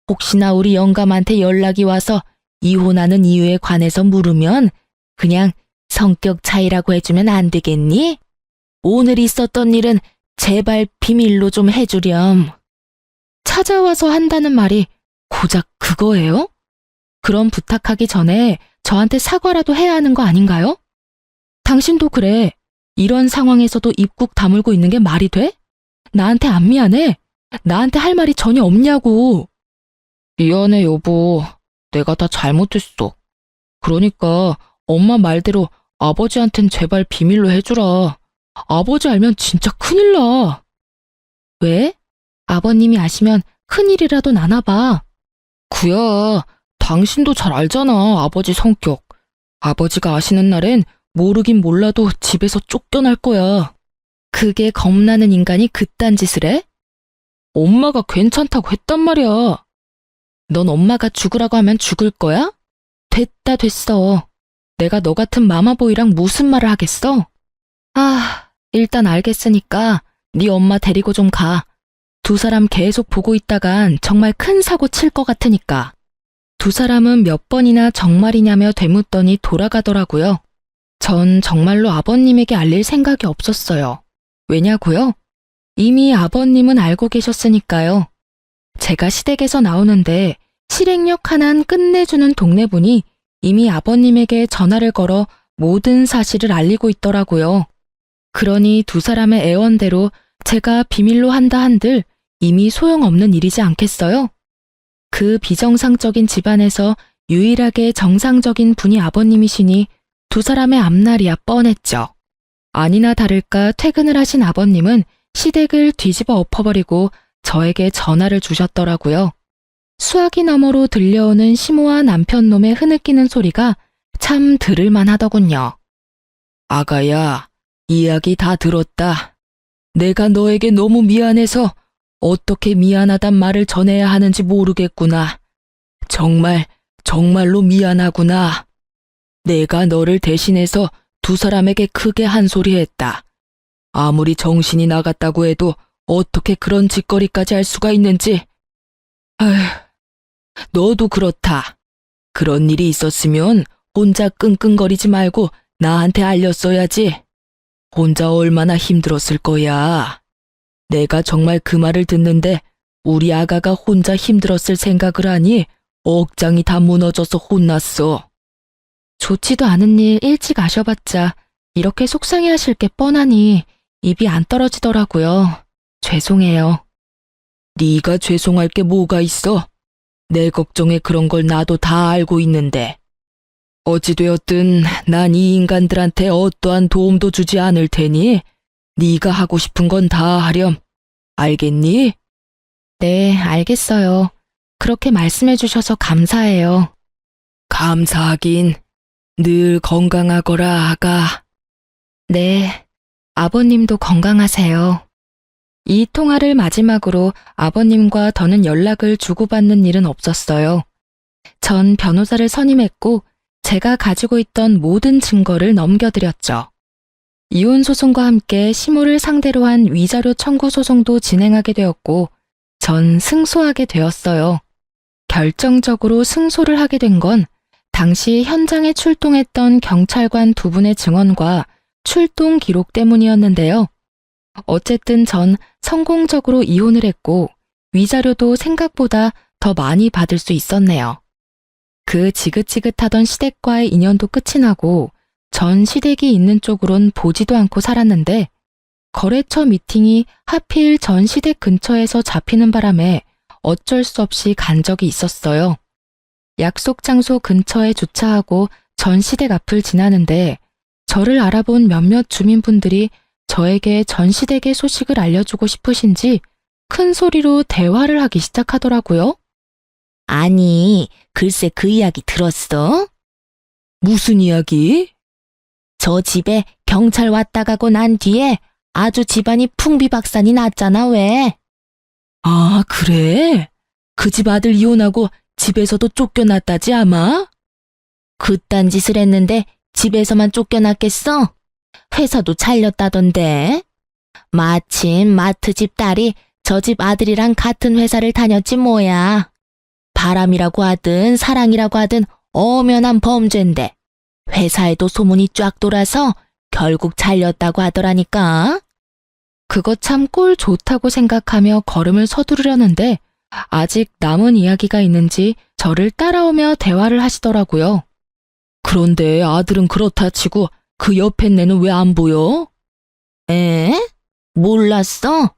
혹시나 우리 영감한테 연락이 와서 이혼하는 이유에 관해서 물으면 그냥 성격 차이라고 해주면 안 되겠니? 오늘 있었던 일은 제발 비밀로 좀 해주렴. 찾아와서 한다는 말이 고작 그거예요? 그럼 부탁하기 전에 저한테 사과라도 해야 하는 거 아닌가요? 당신도 그래. 이런 상황에서도 입국 다물고 있는 게 말이 돼? 나한테 안 미안해? 나한테 할 말이 전혀 없냐고. 미안해 여보. 내가 다 잘못했어. 그러니까 엄마 말대로 아버지한텐 제발 비밀로 해주라. 아버지 알면 진짜 큰일 나. 왜? 아버님이 아시면 큰일이라도 나나 봐. 구야, 당신도 잘 알잖아, 아버지 성격. 아버지가 아시는 날엔 모르긴 몰라도 집에서 쫓겨날 거야. 그게 겁나는 인간이 그딴 짓을 해? 엄마가 괜찮다고 했단 말이야. 넌 엄마가 죽으라고 하면 죽을 거야? 됐다 됐어. 내가 너 같은 마마보이랑 무슨 말을 하겠어? 일단 알겠으니까 네 엄마 데리고 좀 가. 두 사람 계속 보고 있다간 정말 큰 사고 칠 것 같으니까. 두 사람은 몇 번이나 정말이냐며 되묻더니 돌아가더라고요. 전 정말로 아버님에게 알릴 생각이 없었어요. 왜냐고요? 이미 아버님은 알고 계셨으니까요. 제가 시댁에서 나오는데 실행력 하나는 끝내주는 동네분이 이미 아버님에게 전화를 걸어 모든 사실을 알리고 있더라고요. 그러니 두 사람의 애원대로 제가 비밀로 한다 한들 이미 소용없는 일이지 않겠어요? 그 비정상적인 집안에서 유일하게 정상적인 분이 아버님이시니 두 사람의 앞날이야 뻔했죠. 아니나 다를까 퇴근을 하신 아버님은 시댁을 뒤집어 엎어버리고 저에게 전화를 주셨더라고요. 수화기 너머로 들려오는 시모와 남편놈의 흐느끼는 소리가 참 들을만 하더군요. 아가야, 이야기 다 들었다. 내가 너에게 너무 미안해서 어떻게 미안하단 말을 전해야 하는지 모르겠구나. 정말로 미안하구나. 내가 너를 대신해서 두 사람에게 크게 한 소리 했다. 아무리 정신이 나갔다고 해도 어떻게 그런 짓거리까지 할 수가 있는지. 아휴, 너도 그렇다. 그런 일이 있었으면 혼자 끙끙거리지 말고 나한테 알렸어야지. 혼자 얼마나 힘들었을 거야. 내가 정말 그 말을 듣는데 우리 아가가 혼자 힘들었을 생각을 하니 억장이 다 무너져서 혼났어. 좋지도 않은 일 일찍 아셔봤자 이렇게 속상해하실 게 뻔하니 입이 안 떨어지더라고요. 죄송해요. 네가 죄송할 게 뭐가 있어? 내 걱정에 그런 걸 나도 다 알고 있는데. 어찌되었든 난 이 인간들한테 어떠한 도움도 주지 않을 테니 네가 하고 싶은 건 다 하렴. 알겠니? 네, 알겠어요. 그렇게 말씀해 주셔서 감사해요. 감사하긴. 늘 건강하거라, 아가. 네, 아버님도 건강하세요. 이 통화를 마지막으로 아버님과 더는 연락을 주고받는 일은 없었어요. 전 변호사를 선임했고 제가 가지고 있던 모든 증거를 넘겨드렸죠. 이혼 소송과 함께 시모를 상대로 한 위자료 청구 소송도 진행하게 되었고 전 승소하게 되었어요. 결정적으로 승소를 하게 된 건 당시 현장에 출동했던 경찰관 두 분의 증언과 출동 기록 때문이었는데요. 어쨌든 전 성공적으로 이혼을 했고 위자료도 생각보다 더 많이 받을 수 있었네요. 그 지긋지긋하던 시댁과의 인연도 끝이 나고 전 시댁이 있는 쪽으론 보지도 않고 살았는데 거래처 미팅이 하필 전 시댁 근처에서 잡히는 바람에 어쩔 수 없이 간 적이 있었어요. 약속 장소 근처에 주차하고 전 시댁 앞을 지나는데 저를 알아본 몇몇 주민분들이 저에게 전 시댁의 소식을 알려주고 싶으신지 큰 소리로 대화를 하기 시작하더라고요. 아니, 글쎄 그 이야기 들었어? 무슨 이야기? 저 집에 경찰 왔다 가고 난 뒤에 아주 집안이 풍비박산이 났잖아, 왜? 아, 그래? 그 집 아들 이혼하고 집에서도 쫓겨났다지 아마? 그딴 짓을 했는데 집에서만 쫓겨났겠어? 회사도 잘렸다던데. 마침 마트 집 딸이 저 집 아들이랑 같은 회사를 다녔지 뭐야. 바람이라고 하든 사랑이라고 하든 엄연한 범죄인데 회사에도 소문이 쫙 돌아서 결국 잘렸다고 하더라니까. 그거 참 꼴 좋다고 생각하며 걸음을 서두르려는데 아직 남은 이야기가 있는지 저를 따라오며 대화를 하시더라고요. 그런데 아들은 그렇다 치고 그 옆에 내는 왜 안 보여? 에? 몰랐어?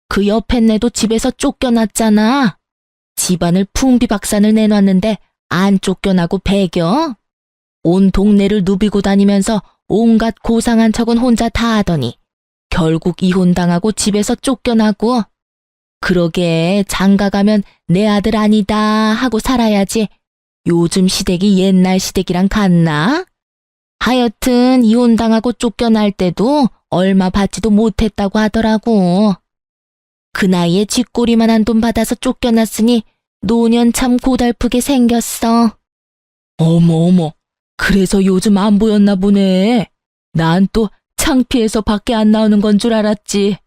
그 옆에 내도 집에서 쫓겨났잖아. 집안을 풍비박산을 내놨는데 안 쫓겨나고 배겨? 온 동네를 누비고 다니면서 온갖 고상한 척은 혼자 다 하더니 결국 이혼당하고 집에서 쫓겨나고. 그러게 장가가면 내 아들 아니다 하고 살아야지. 요즘 시댁이 옛날 시댁이랑 같나? 하여튼 이혼당하고 쫓겨날 때도 얼마 받지도 못했다고 하더라고. 그 나이에 쥐꼬리만한 돈 받아서 쫓겨났으니 노년 참 고달프게 생겼어. 어머, 그래서 요즘 안 보였나 보네. 난 또 창피해서 밖에 안 나오는 건 줄 알았지.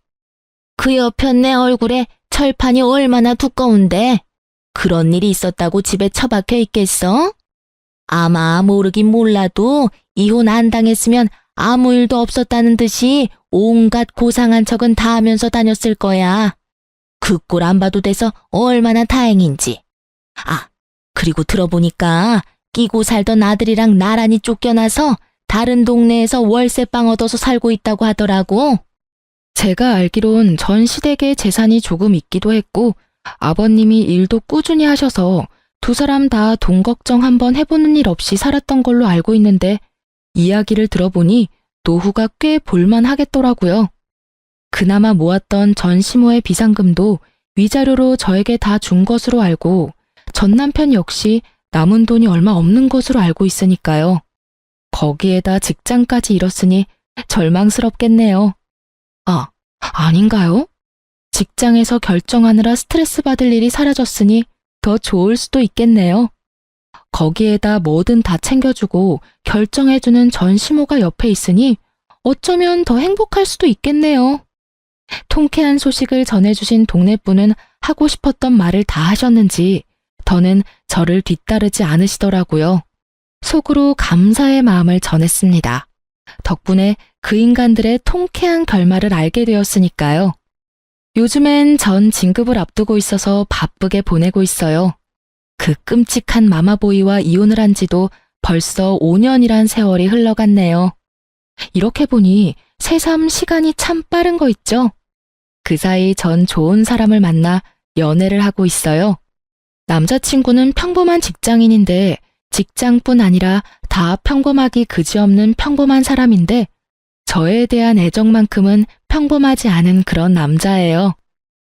그 옆에 내 얼굴에 철판이 얼마나 두꺼운데 그런 일이 있었다고 집에 처박혀 있겠어? 아마 모르긴 몰라도 이혼 안 당했으면 아무 일도 없었다는 듯이 온갖 고상한 척은 다 하면서 다녔을 거야. 그 꼴 안 봐도 돼서 얼마나 다행인지. 아, 그리고 들어보니까 끼고 살던 아들이랑 나란히 쫓겨나서 다른 동네에서 월세방 얻어서 살고 있다고 하더라고. 제가 알기론 전 시댁에 재산이 조금 있기도 했고 아버님이 일도 꾸준히 하셔서 두 사람 다 돈 걱정 한번 해보는 일 없이 살았던 걸로 알고 있는데 이야기를 들어보니 노후가 꽤 볼만하겠더라고요. 그나마 모았던 전 시모의 비상금도 위자료로 저에게 다 준 것으로 알고 전 남편 역시 남은 돈이 얼마 없는 것으로 알고 있으니까요. 거기에다 직장까지 잃었으니 절망스럽겠네요. 아, 아닌가요? 직장에서 결정하느라 스트레스 받을 일이 사라졌으니 더 좋을 수도 있겠네요. 거기에다 뭐든 다 챙겨주고 결정해주는 전 시모가 옆에 있으니 어쩌면 더 행복할 수도 있겠네요. 통쾌한 소식을 전해주신 동네분은 하고 싶었던 말을 다 하셨는지 더는 저를 뒤따르지 않으시더라고요. 속으로 감사의 마음을 전했습니다. 덕분에 그 인간들의 통쾌한 결말을 알게 되었으니까요. 요즘엔 전 진급을 앞두고 있어서 바쁘게 보내고 있어요. 그 끔찍한 마마보이와 이혼을 한 지도 벌써 5년이란 세월이 흘러갔네요. 이렇게 보니 새삼 시간이 참 빠른 거 있죠? 그 사이 전 좋은 사람을 만나 연애를 하고 있어요. 남자친구는 평범한 직장인인데 직장뿐 아니라 다 평범하기 그지없는 평범한 사람인데 저에 대한 애정만큼은 평범하지 않은 그런 남자예요.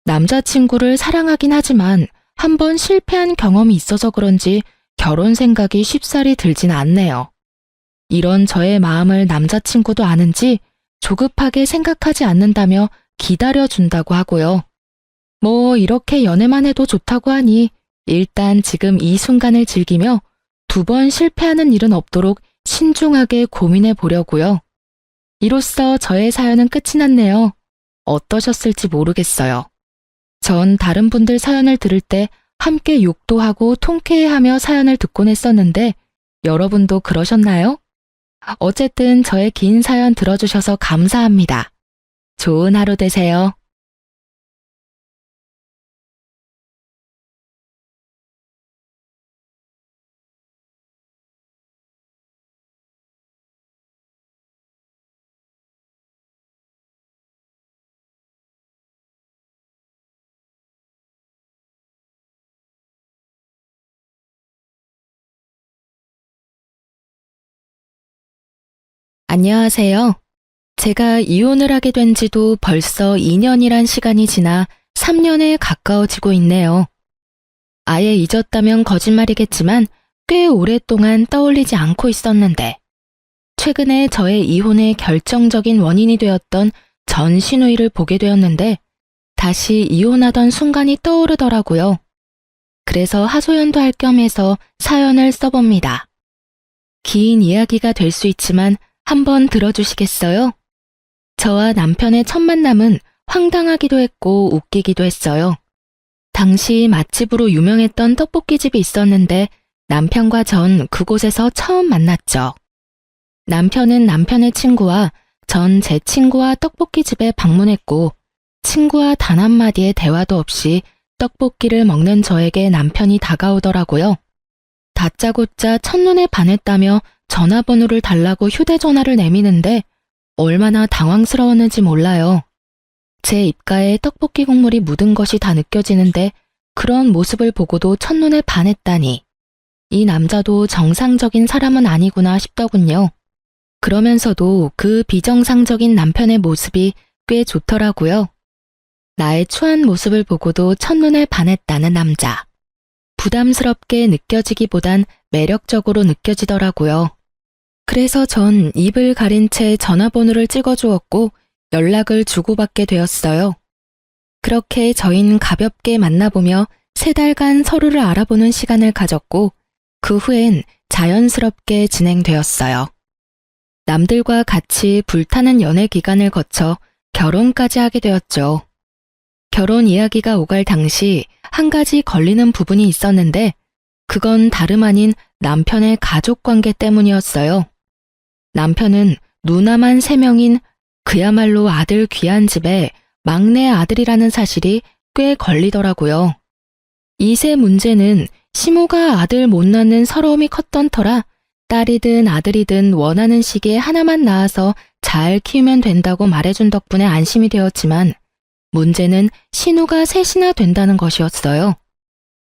남자친구를 사랑하긴 하지만 한번 실패한 경험이 있어서 그런지 결혼 생각이 쉽사리 들진 않네요. 이런 저의 마음을 남자친구도 아는지 조급하게 생각하지 않는다며 기다려준다고 하고요. 뭐 이렇게 연애만 해도 좋다고 하니 일단 지금 이 순간을 즐기며 2번 실패하는 일은 없도록 신중하게 고민해 보려고요. 이로써 저의 사연은 끝이 났네요. 어떠셨을지 모르겠어요. 전 다른 분들 사연을 들을 때 함께 욕도 하고 통쾌해하며 사연을 듣곤 했었는데 여러분도 그러셨나요? 어쨌든 저의 긴 사연 들어주셔서 감사합니다. 좋은 하루 되세요. 안녕하세요. 제가 이혼을 하게 된 지도 벌써 2년이란 시간이 지나 3년에 가까워지고 있네요. 아예 잊었다면 거짓말이겠지만 꽤 오랫동안 떠올리지 않고 있었는데 최근에 저의 이혼의 결정적인 원인이 되었던 전 시누이를 보게 되었는데 다시 이혼하던 순간이 떠오르더라고요. 그래서 하소연도 할 겸 해서 사연을 써봅니다. 긴 이야기가 될 수 있지만 한번 들어주시겠어요? 저와 남편의 첫 만남은 황당하기도 했고 웃기기도 했어요. 당시 맛집으로 유명했던 떡볶이집이 있었는데 남편과 전 그곳에서 처음 만났죠. 남편은 남편의 친구와 전 제 친구와 떡볶이집에 방문했고 친구와 단 한마디의 대화도 없이 떡볶이를 먹는 저에게 남편이 다가오더라고요. 다짜고짜 첫눈에 반했다며 전화번호를 달라고 휴대전화를 내미는데 얼마나 당황스러웠는지 몰라요. 제 입가에 떡볶이 국물이 묻은 것이 다 느껴지는데 그런 모습을 보고도 첫눈에 반했다니. 이 남자도 정상적인 사람은 아니구나 싶더군요. 그러면서도 그 비정상적인 남편의 모습이 꽤 좋더라고요. 나의 추한 모습을 보고도 첫눈에 반했다는 남자. 부담스럽게 느껴지기보단 매력적으로 느껴지더라고요. 그래서 전 입을 가린 채 전화번호를 찍어주었고 연락을 주고받게 되었어요. 그렇게 저희는 가볍게 만나보며 3달간 서로를 알아보는 시간을 가졌고 그 후엔 자연스럽게 진행되었어요. 남들과 같이 불타는 연애 기간을 거쳐 결혼까지 하게 되었죠. 결혼 이야기가 오갈 당시 한 가지 걸리는 부분이 있었는데 그건 다름 아닌 남편의 가족 관계 때문이었어요. 남편은 누나만 3명인 그야말로 아들 귀한 집에 막내 아들이라는 사실이 꽤 걸리더라고요. 이세 문제는 시모가 아들 못 낳는 서러움이 컸던 터라 딸이든 아들이든 원하는 시기에 하나만 낳아서 잘 키우면 된다고 말해준 덕분에 안심이 되었지만 문제는 신우가 셋이나 된다는 것이었어요.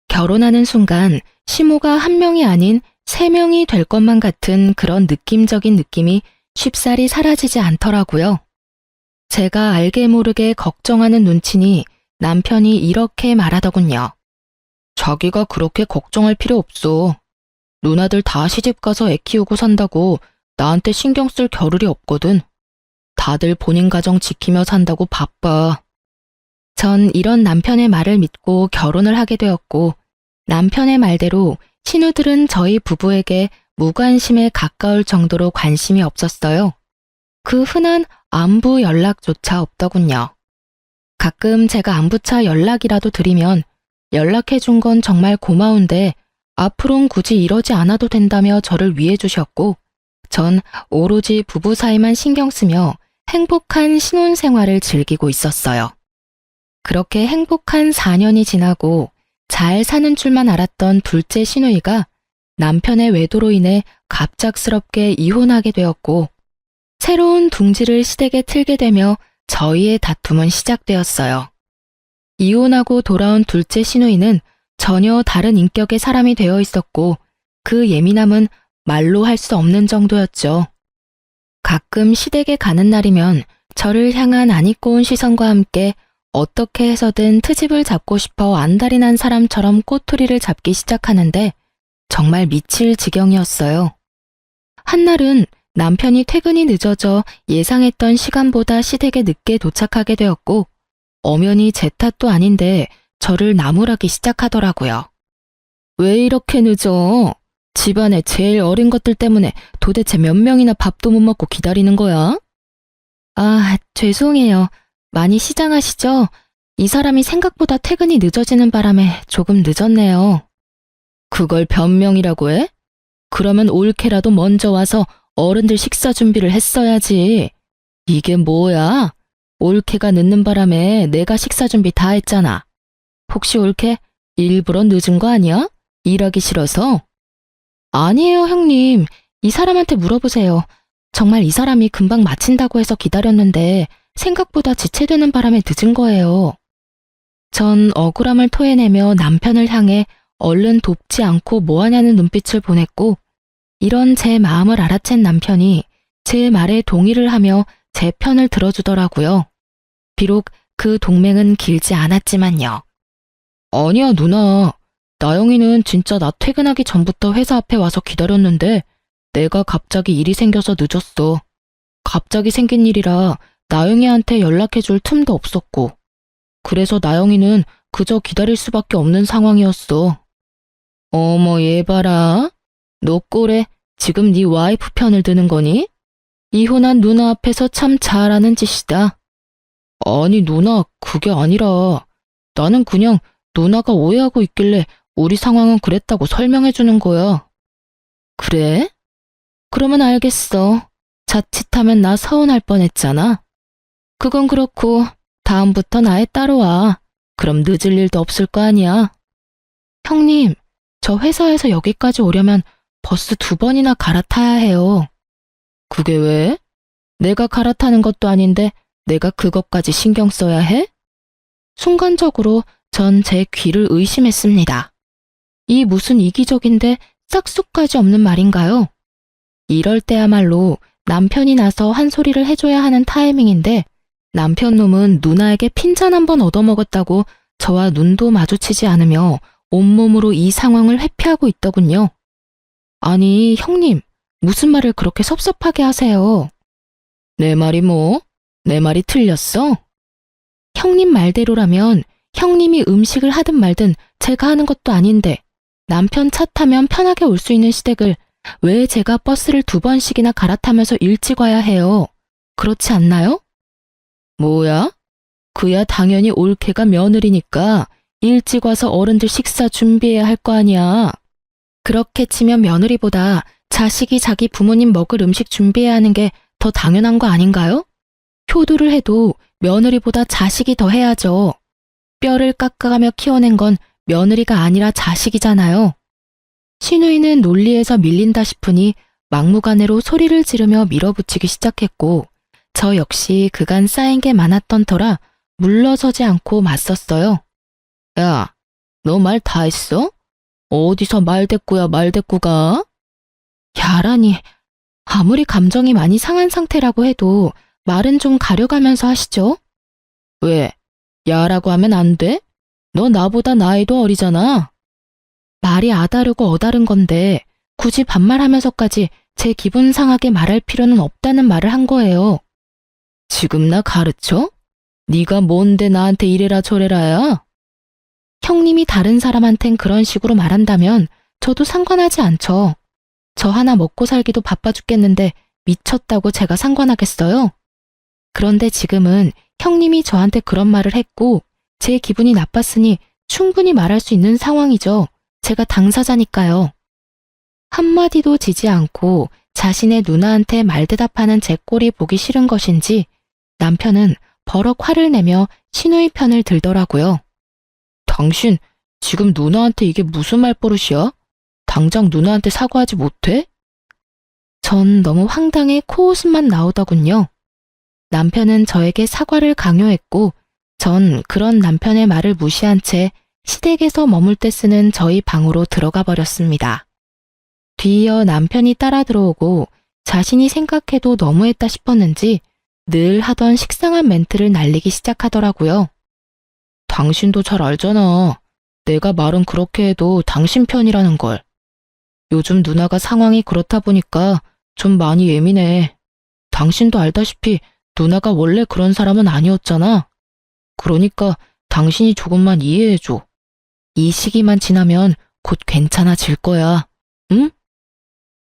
결혼하는 순간 시모가 1명이 아닌 3명이 될 것만 같은 그런 느낌적인 느낌이 쉽사리 사라지지 않더라고요. 제가 알게 모르게 걱정하는 눈치니 남편이 이렇게 말하더군요. 자기가 그렇게 걱정할 필요 없어. 누나들 다 시집가서 애 키우고 산다고 나한테 신경 쓸 겨를이 없거든. 다들 본인 가정 지키며 산다고 바빠. 전 이런 남편의 말을 믿고 결혼을 하게 되었고 남편의 말대로 신우들은 저희 부부에게 무관심에 가까울 정도로 관심이 없었어요. 그 흔한 안부 연락조차 없더군요. 가끔 제가 안부차 연락이라도 드리면 연락해준 건 정말 고마운데 앞으론 굳이 이러지 않아도 된다며 저를 위해 주셨고 전 오로지 부부 사이만 신경 쓰며 행복한 신혼생활을 즐기고 있었어요. 그렇게 행복한 4년이 지나고 잘 사는 줄만 알았던 둘째 시누이가 남편의 외도로 인해 갑작스럽게 이혼하게 되었고 새로운 둥지를 시댁에 틀게 되며 저희의 다툼은 시작되었어요. 이혼하고 돌아온 둘째 시누이는 전혀 다른 인격의 사람이 되어 있었고 그 예민함은 말로 할 수 없는 정도였죠. 가끔 시댁에 가는 날이면 저를 향한 안 입고 온 시선과 함께 어떻게 해서든 트집을 잡고 싶어 안달이 난 사람처럼 꼬투리를 잡기 시작하는데 정말 미칠 지경이었어요. 한날은 남편이 퇴근이 늦어져 예상했던 시간보다 시댁에 늦게 도착하게 되었고 엄연히 제 탓도 아닌데 저를 나무라기 시작하더라고요. 왜 이렇게 늦어? 집안에 제일 어린 것들 때문에 도대체 몇 명이나 밥도 못 먹고 기다리는 거야? 아, 죄송해요. 많이 시장하시죠? 이 사람이 생각보다 퇴근이 늦어지는 바람에 조금 늦었네요. 그걸 변명이라고 해? 그러면 올케라도 먼저 와서 어른들 식사 준비를 했어야지. 이게 뭐야? 올케가 늦는 바람에 내가 식사 준비 다 했잖아. 혹시 올케 일부러 늦은 거 아니야? 일하기 싫어서? 아니에요, 형님. 이 사람한테 물어보세요. 정말 이 사람이 금방 마친다고 해서 기다렸는데 생각보다 지체되는 바람에 늦은 거예요. 전 억울함을 토해내며 남편을 향해 얼른 돕지 않고 뭐하냐는 눈빛을 보냈고 이런 제 마음을 알아챈 남편이 제 말에 동의를 하며 제 편을 들어주더라고요. 비록 그 동맹은 길지 않았지만요. 아니야, 누나. 나영이는 진짜 나 퇴근하기 전부터 회사 앞에 와서 기다렸는데 내가 갑자기 일이 생겨서 늦었어. 갑자기 생긴 일이라 나영이한테 연락해줄 틈도 없었고 그래서 나영이는 그저 기다릴 수밖에 없는 상황이었어. 어머, 얘 봐라. 너 꼴에 지금 네 와이프 편을 드는 거니? 이혼한 누나 앞에서 참 잘하는 짓이다. 아니, 누나, 그게 아니라 나는 그냥 누나가 오해하고 있길래 우리 상황은 그랬다고 설명해주는 거야. 그래? 그러면 알겠어. 자칫하면 나 서운할 뻔했잖아. 그건 그렇고 다음부터 나에 따라와. 그럼 늦을 일도 없을 거 아니야. 형님, 저 회사에서 여기까지 오려면 버스 2번이나 갈아타야 해요. 그게 왜? 내가 갈아타는 것도 아닌데 내가 그것까지 신경 써야 해? 순간적으로 전 제 귀를 의심했습니다. 이 무슨 이기적인데 싹수까지 없는 말인가요? 이럴 때야말로 남편이 나서 한 소리를 해줘야 하는 타이밍인데 남편 놈은 누나에게 핀잔 한 번 얻어먹었다고 저와 눈도 마주치지 않으며 온몸으로 이 상황을 회피하고 있더군요. 아니, 형님, 무슨 말을 그렇게 섭섭하게 하세요? 내 말이 뭐? 내 말이 틀렸어? 형님 말대로라면 형님이 음식을 하든 말든 제가 하는 것도 아닌데 남편 차 타면 편하게 올 수 있는 시댁을 왜 제가 버스를 2번씩이나 갈아타면서 일찍 와야 해요? 그렇지 않나요? 뭐야? 그야 당연히 올케가 며느리니까 일찍 와서 어른들 식사 준비해야 할 거 아니야. 그렇게 치면 며느리보다 자식이 자기 부모님 먹을 음식 준비해야 하는 게 더 당연한 거 아닌가요? 효도를 해도 며느리보다 자식이 더 해야죠. 뼈를 깎아가며 키워낸 건 며느리가 아니라 자식이잖아요. 시누이는 논리에서 밀린다 싶으니 막무가내로 소리를 지르며 밀어붙이기 시작했고, 저 역시 그간 쌓인 게 많았던 터라 물러서지 않고 맞섰어요. 야, 너 말 다 했어? 어디서 말대꾸야 말대꾸가? 야라니, 아무리 감정이 많이 상한 상태라고 해도 말은 좀 가려가면서 하시죠? 왜? 야라고 하면 안 돼? 너 나보다 나이도 어리잖아. 말이 아다르고 어다른 건데 굳이 반말하면서까지 제 기분 상하게 말할 필요는 없다는 말을 한 거예요. 지금 나 가르쳐? 네가 뭔데 나한테 이래라 저래라야? 형님이 다른 사람한텐 그런 식으로 말한다면 저도 상관하지 않죠. 저 하나 먹고 살기도 바빠 죽겠는데 미쳤다고 제가 상관하겠어요? 그런데 지금은 형님이 저한테 그런 말을 했고 제 기분이 나빴으니 충분히 말할 수 있는 상황이죠. 제가 당사자니까요. 한마디도 지지 않고 자신의 누나한테 말대답하는 제 꼴이 보기 싫은 것인지 남편은 버럭 화를 내며 시누이 편을 들더라고요. 당신 지금 누나한테 이게 무슨 말버릇이야? 당장 누나한테 사과하지 못해? 전 너무 황당해 코웃음만 나오더군요. 남편은 저에게 사과를 강요했고 전 그런 남편의 말을 무시한 채 시댁에서 머물 때 쓰는 저희 방으로 들어가 버렸습니다. 뒤이어 남편이 따라 들어오고 자신이 생각해도 너무했다 싶었는지 늘 하던 식상한 멘트를 날리기 시작하더라고요. 당신도 잘 알잖아. 내가 말은 그렇게 해도 당신 편이라는 걸. 요즘 누나가 상황이 그렇다 보니까 좀 많이 예민해. 당신도 알다시피 누나가 원래 그런 사람은 아니었잖아. 그러니까 당신이 조금만 이해해줘. 이 시기만 지나면 곧 괜찮아질 거야. 응?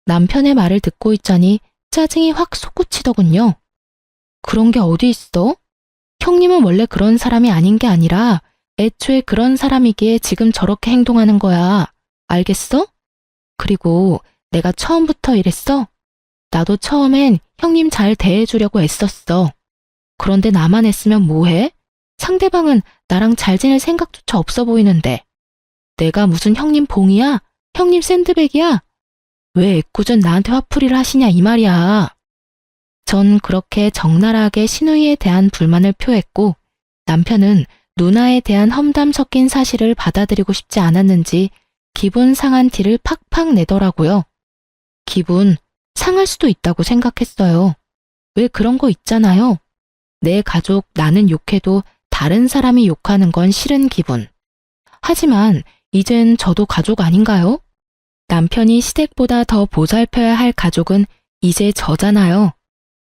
남편의 말을 듣고 있자니 짜증이 확 솟구치더군요. 그런 게 어디 있어? 형님은 원래 그런 사람이 아닌 게 아니라 애초에 그런 사람이기에 지금 저렇게 행동하는 거야. 알겠어? 그리고 내가 처음부터 이랬어? 나도 처음엔 형님 잘 대해주려고 애썼어. 그런데 나만 애쓰면 뭐해? 상대방은 나랑 잘 지낼 생각조차 없어 보이는데. 내가 무슨 형님 봉이야? 형님 샌드백이야? 왜 애꿎은 나한테 화풀이를 하시냐 이 말이야. 전 그렇게 적나라하게 시누이에 대한 불만을 표했고 남편은 누나에 대한 험담 섞인 사실을 받아들이고 싶지 않았는지 기분 상한 티를 팍팍 내더라고요. 기분 상할 수도 있다고 생각했어요. 왜 그런 거 있잖아요. 내 가족 나는 욕해도 다른 사람이 욕하는 건 싫은 기분. 하지만 이젠 저도 가족 아닌가요? 남편이 시댁보다 더 보살펴야 할 가족은 이제 저잖아요.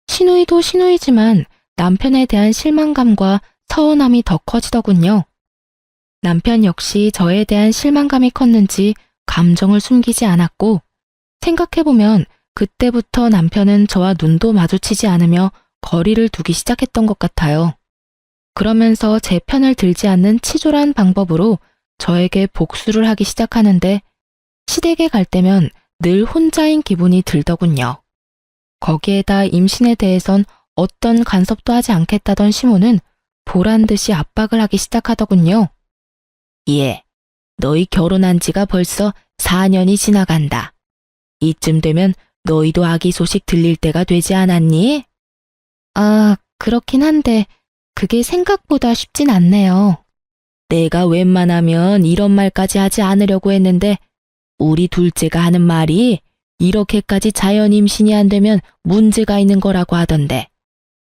시누이도 시누이지만 남편에 대한 실망감과 서운함이 더 커지더군요. 남편 역시 저에 대한 실망감이 컸는지 감정을 숨기지 않았고 생각해보면 그때부터 남편은 저와 눈도 마주치지 않으며 거리를 두기 시작했던 것 같아요. 그러면서 제 편을 들지 않는 치졸한 방법으로 저에게 복수를 하기 시작하는데 시댁에 갈 때면 늘 혼자인 기분이 들더군요. 거기에다 임신에 대해선 어떤 간섭도 하지 않겠다던 시모는 보란듯이 압박을 하기 시작하더군요. 예, 너희 결혼한 지가 벌써 4년이 지나간다. 이쯤 되면 너희도 아기 소식 들릴 때가 되지 않았니? 아, 그렇긴 한데 그게 생각보다 쉽진 않네요. 내가 웬만하면 이런 말까지 하지 않으려고 했는데 우리 둘째가 하는 말이 이렇게까지 자연 임신이 안 되면 문제가 있는 거라고 하던데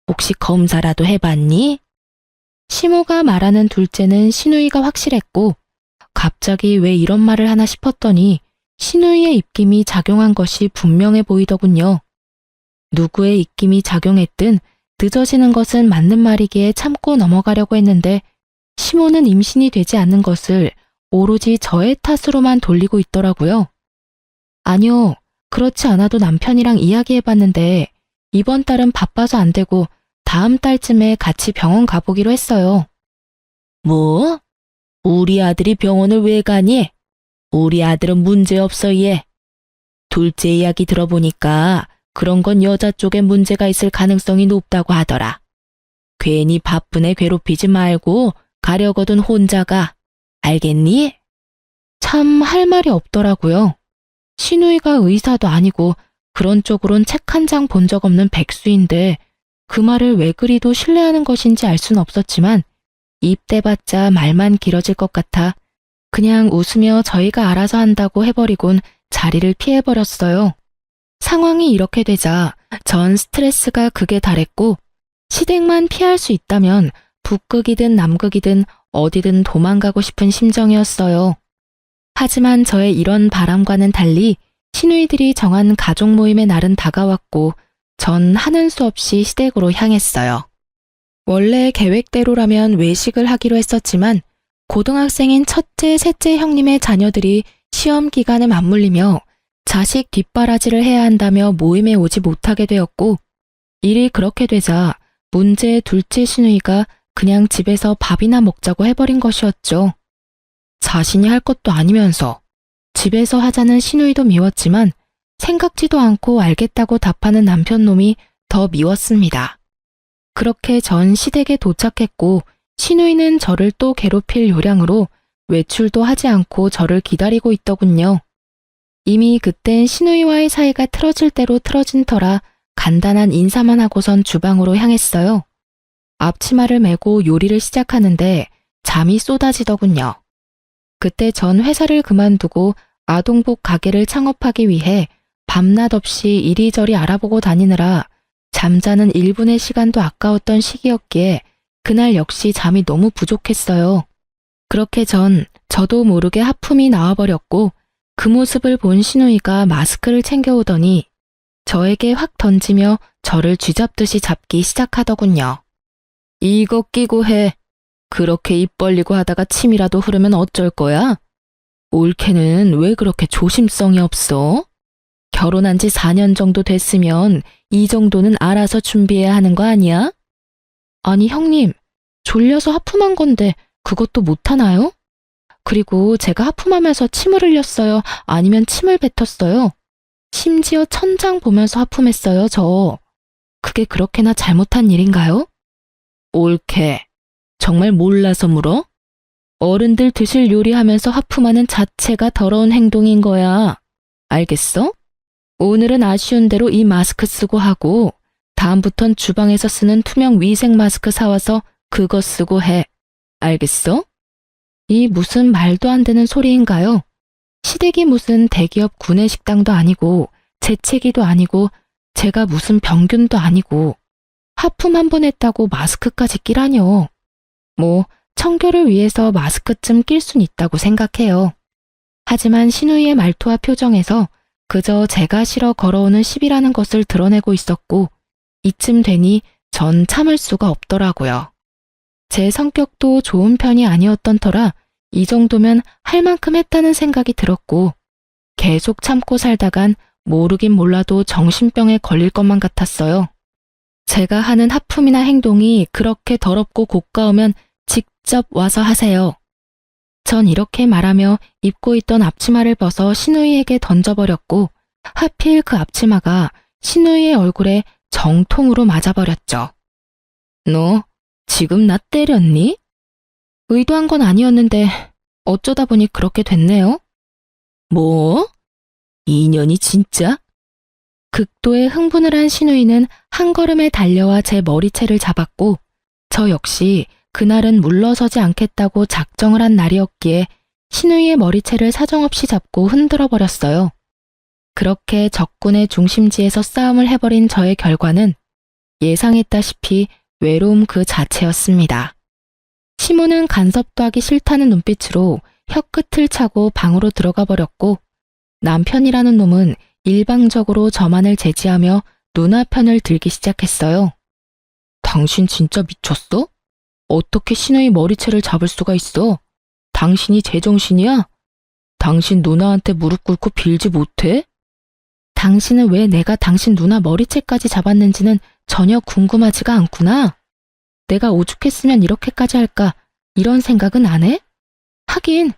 혹시 검사라도 해봤니? 시모가 말하는 둘째는 시누이가 확실했고 갑자기 왜 이런 말을 하나 싶었더니 시누이의 입김이 작용한 것이 분명해 보이더군요. 누구의 입김이 작용했든 늦어지는 것은 맞는 말이기에 참고 넘어가려고 했는데 시모는 임신이 되지 않는 것을 오로지 저의 탓으로만 돌리고 있더라고요. 아니요, 그렇지 않아도 남편이랑 이야기해봤는데 이번 달은 바빠서 안 되고 다음 달쯤에 같이 병원 가보기로 했어요. 뭐? 우리 아들이 병원을 왜 가니? 우리 아들은 문제 없어, 얘. 둘째 이야기 들어보니까 그런 건 여자 쪽에 문제가 있을 가능성이 높다고 하더라. 괜히 바쁜 애 괴롭히지 말고 가려거든 혼자 가. 알겠니? 참 할 말이 없더라고요. 시누이가 의사도 아니고 그런 쪽으론 책 한 장 본 적 없는 백수인데 그 말을 왜 그리도 신뢰하는 것인지 알 순 없었지만 입 대봤자 말만 길어질 것 같아 그냥 웃으며 저희가 알아서 한다고 해버리곤 자리를 피해버렸어요. 상황이 이렇게 되자 전 스트레스가 극에 달했고 시댁만 피할 수 있다면 북극이든 남극이든 어디든 도망가고 싶은 심정이었어요. 하지만 저의 이런 바람과는 달리 시누이들이 정한 가족 모임의 날은 다가왔고 전 하는 수 없이 시댁으로 향했어요. 원래 계획대로라면 외식을 하기로 했었지만 고등학생인 첫째, 셋째 형님의 자녀들이 시험 기간에 맞물리며 자식 뒷바라지를 해야 한다며 모임에 오지 못하게 되었고 일이 그렇게 되자 문제의 둘째 시누이가 그냥 집에서 밥이나 먹자고 해버린 것이었죠. 자신이 할 것도 아니면서 집에서 하자는 시누이도 미웠지만 생각지도 않고 알겠다고 답하는 남편놈이 더 미웠습니다. 그렇게 전 시댁에 도착했고 시누이는 저를 또 괴롭힐 요량으로 외출도 하지 않고 저를 기다리고 있더군요. 이미 그땐 시누이와의 사이가 틀어질 대로 틀어진 터라 간단한 인사만 하고선 주방으로 향했어요. 앞치마를 메고 요리를 시작하는데 잠이 쏟아지더군요. 그때 전 회사를 그만두고 아동복 가게를 창업하기 위해 밤낮 없이 이리저리 알아보고 다니느라 잠자는 1분의 시간도 아까웠던 시기였기에 그날 역시 잠이 너무 부족했어요. 그렇게 저도 모르게 하품이 나와버렸고 그 모습을 본 시누이가 마스크를 챙겨오더니 저에게 확 던지며 저를 쥐잡듯이 잡기 시작하더군요. 이거 끼고 해. 그렇게 입 벌리고 하다가 침이라도 흐르면 어쩔 거야? 올케는 왜 그렇게 조심성이 없어? 결혼한 지 4년 정도 됐으면 이 정도는 알아서 준비해야 하는 거 아니야? 아니 형님, 졸려서 하품한 건데 그것도 못하나요? 그리고 제가 하품하면서 침을 흘렸어요? 아니면 침을 뱉었어요? 심지어 천장 보면서 하품했어요, 저. 그게 그렇게나 잘못한 일인가요? 올케, 정말 몰라서 물어? 어른들 드실 요리하면서 하품하는 자체가 더러운 행동인 거야. 알겠어? 오늘은 아쉬운 대로 이 마스크 쓰고 하고 다음부턴 주방에서 쓰는 투명 위생 마스크 사와서 그거 쓰고 해. 알겠어? 이 무슨 말도 안 되는 소리인가요? 시댁이 무슨 대기업 구내식당도 아니고 재채기도 아니고 제가 무슨 병균도 아니고 하품 한 번 했다고 마스크까지 끼라뇨. 뭐 청결을 위해서 마스크쯤 낄 순 있다고 생각해요. 하지만 시누이의 말투와 표정에서 그저 제가 싫어 걸어오는 시비라는 것을 드러내고 있었고 이쯤 되니 전 참을 수가 없더라고요. 제 성격도 좋은 편이 아니었던 터라 이 정도면 할 만큼 했다는 생각이 들었고 계속 참고 살다간 모르긴 몰라도 정신병에 걸릴 것만 같았어요. 제가 하는 하품이나 행동이 그렇게 더럽고 고가우면 직접 와서 하세요. 전 이렇게 말하며 입고 있던 앞치마를 벗어 시누이에게 던져버렸고 하필 그 앞치마가 시누이의 얼굴에 정통으로 맞아버렸죠. 너 지금 나 때렸니? 의도한 건 아니었는데 어쩌다 보니 그렇게 됐네요. 뭐? 인연이 진짜? 극도의 흥분을 한 시누이는 한 걸음에 달려와 제 머리채를 잡았고 저 역시 그날은 물러서지 않겠다고 작정을 한 날이었기에 시누이의 머리채를 사정없이 잡고 흔들어 버렸어요. 그렇게 적군의 중심지에서 싸움을 해버린 저의 결과는 예상했다시피 외로움 그 자체였습니다. 시모는 간섭도 하기 싫다는 눈빛으로 혀끝을 차고 방으로 들어가 버렸고 남편이라는 놈은 일방적으로 저만을 제지하며 누나 편을 들기 시작했어요. 당신 진짜 미쳤어? 어떻게 시누이 머리채를 잡을 수가 있어? 당신이 제정신이야? 당신 누나한테 무릎 꿇고 빌지 못해? 당신은 왜 내가 당신 누나 머리채까지 잡았는지는 전혀 궁금하지가 않구나. 내가 오죽했으면 이렇게까지 할까 이런 생각은 안 해? 하긴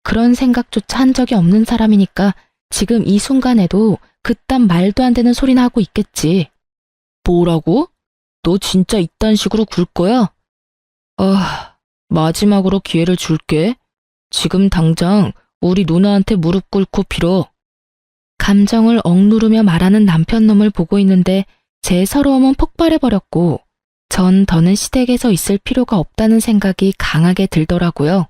그런 생각조차 한 적이 없는 사람이니까 지금 이 순간에도 그딴 말도 안 되는 소리나 하고 있겠지. 뭐라고? 너 진짜 이딴 식으로 굴 거야? 마지막으로 기회를 줄게. 지금 당장 우리 누나한테 무릎 꿇고 빌어. 감정을 억누르며 말하는 남편 놈을 보고 있는데 제 서러움은 폭발해버렸고 전 더는 시댁에서 있을 필요가 없다는 생각이 강하게 들더라고요.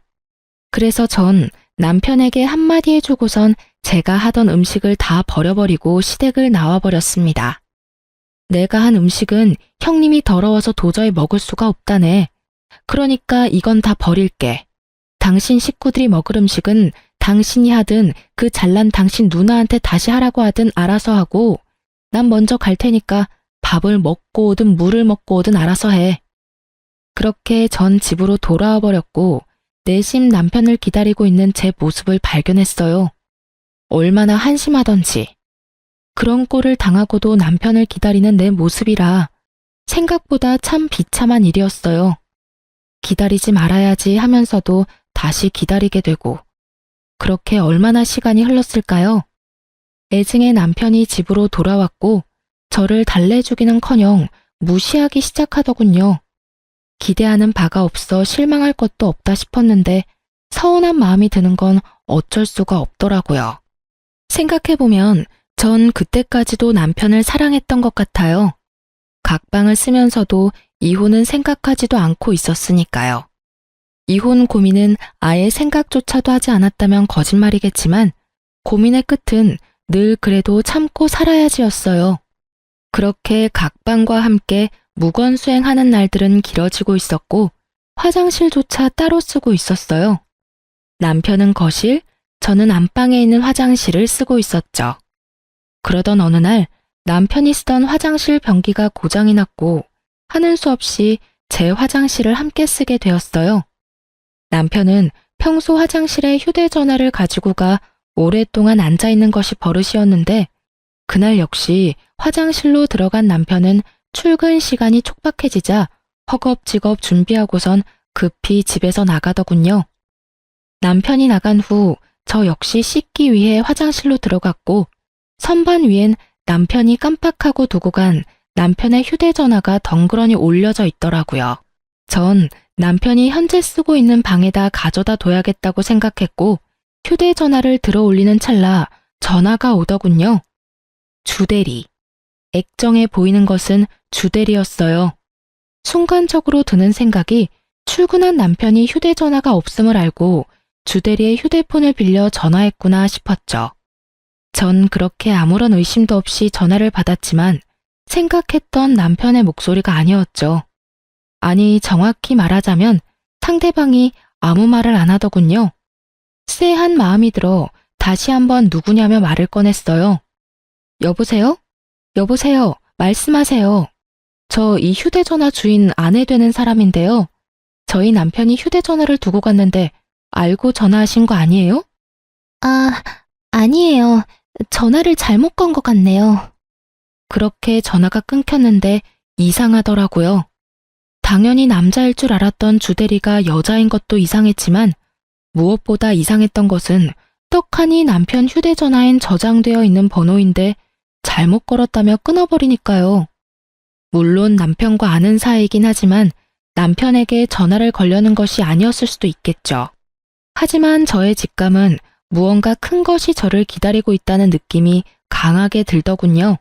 그래서 전 남편에게 한마디 해주고선 제가 하던 음식을 다 버려버리고 시댁을 나와버렸습니다. 내가 한 음식은 형님이 더러워서 도저히 먹을 수가 없다네. 그러니까 이건 다 버릴게. 당신 식구들이 먹을 음식은 당신이 하든 그 잘난 당신 누나한테 다시 하라고 하든 알아서 하고 난 먼저 갈 테니까 밥을 먹고 오든 물을 먹고 오든 알아서 해. 그렇게 전 집으로 돌아와 버렸고 내심 남편을 기다리고 있는 제 모습을 발견했어요. 얼마나 한심하던지. 그런 꼴을 당하고도 남편을 기다리는 내 모습이라 생각보다 참 비참한 일이었어요. 기다리지 말아야지 하면서도 다시 기다리게 되고 그렇게 얼마나 시간이 흘렀을까요? 애증의 남편이 집으로 돌아왔고 저를 달래주기는커녕 무시하기 시작하더군요. 기대하는 바가 없어 실망할 것도 없다 싶었는데 서운한 마음이 드는 건 어쩔 수가 없더라고요. 생각해보면 전 그때까지도 남편을 사랑했던 것 같아요. 각방을 쓰면서도 이혼은 생각하지도 않고 있었으니까요. 이혼 고민은 아예 생각조차도 하지 않았다면 거짓말이겠지만 고민의 끝은 늘 그래도 참고 살아야지였어요. 그렇게 각방과 함께 무건수행하는 날들은 길어지고 있었고 화장실조차 따로 쓰고 있었어요. 남편은 거실, 저는 안방에 있는 화장실을 쓰고 있었죠. 그러던 어느 날 남편이 쓰던 화장실 변기가 고장이 났고 하는 수 없이 제 화장실을 함께 쓰게 되었어요. 남편은 평소 화장실에 휴대전화를 가지고 가 오랫동안 앉아있는 것이 버릇이었는데 그날 역시 화장실로 들어간 남편은 출근 시간이 촉박해지자 허겁지겁 준비하고선 급히 집에서 나가더군요. 남편이 나간 후 저 역시 씻기 위해 화장실로 들어갔고 선반 위엔 남편이 깜빡하고 두고 간 남편의 휴대전화가 덩그러니 올려져 있더라고요. 전 남편이 현재 쓰고 있는 방에다 가져다 둬야겠다고 생각했고 휴대전화를 들어 올리는 찰나 전화가 오더군요. 주대리. 액정에 보이는 것은 주대리였어요. 순간적으로 드는 생각이 출근한 남편이 휴대전화가 없음을 알고 주대리의 휴대폰을 빌려 전화했구나 싶었죠. 전 그렇게 아무런 의심도 없이 전화를 받았지만 생각했던 남편의 목소리가 아니었죠. 아니, 정확히 말하자면 상대방이 아무 말을 안 하더군요. 쎄한 마음이 들어 다시 한번 누구냐며 말을 꺼냈어요. 여보세요? 여보세요? 말씀하세요. 저 이 휴대전화 주인 아내 되는 사람인데요. 저희 남편이 휴대전화를 두고 갔는데 알고 전화하신 거 아니에요? 아니에요. 전화를 잘못 건 것 같네요. 그렇게 전화가 끊겼는데 이상하더라고요. 당연히 남자일 줄 알았던 주대리가 여자인 것도 이상했지만 무엇보다 이상했던 것은 떡하니 남편 휴대전화엔 저장되어 있는 번호인데 잘못 걸었다며 끊어버리니까요. 물론 남편과 아는 사이이긴 하지만 남편에게 전화를 걸려는 것이 아니었을 수도 있겠죠. 하지만 저의 직감은 무언가 큰 것이 저를 기다리고 있다는 느낌이 강하게 들더군요.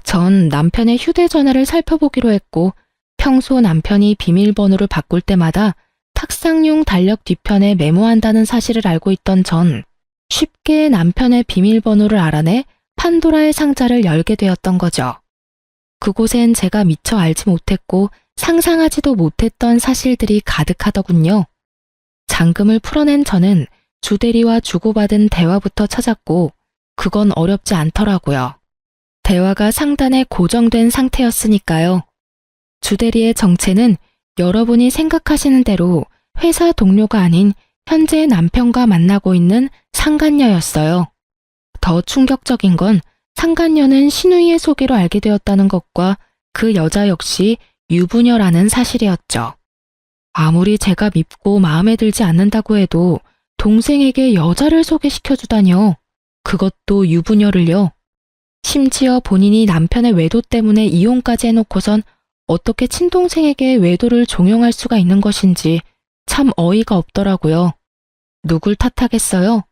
전 남편의 휴대전화를 살펴보기로 했고 평소 남편이 비밀번호를 바꿀 때마다 탁상용 달력 뒤편에 메모한다는 사실을 알고 있던 전 쉽게 남편의 비밀번호를 알아내 판도라의 상자를 열게 되었던 거죠. 그곳엔 제가 미처 알지 못했고 상상하지도 못했던 사실들이 가득하더군요. 잠금을 풀어낸 저는 주대리와 주고받은 대화부터 찾았고 그건 어렵지 않더라고요. 대화가 상단에 고정된 상태였으니까요. 주대리의 정체는 여러분이 생각하시는 대로 회사 동료가 아닌 현재 남편과 만나고 있는 상간녀였어요. 더 충격적인 건 상간녀는 신우이의 소개로 알게 되었다는 것과 그 여자 역시 유부녀라는 사실이었죠. 아무리 제가 밉고 마음에 들지 않는다고 해도 동생에게 여자를 소개시켜주다뇨. 그것도 유부녀를요. 심지어 본인이 남편의 외도 때문에 이혼까지 해놓고선 어떻게 친동생에게 외도를 종용할 수가 있는 것인지 참 어이가 없더라고요. 누굴 탓하겠어요?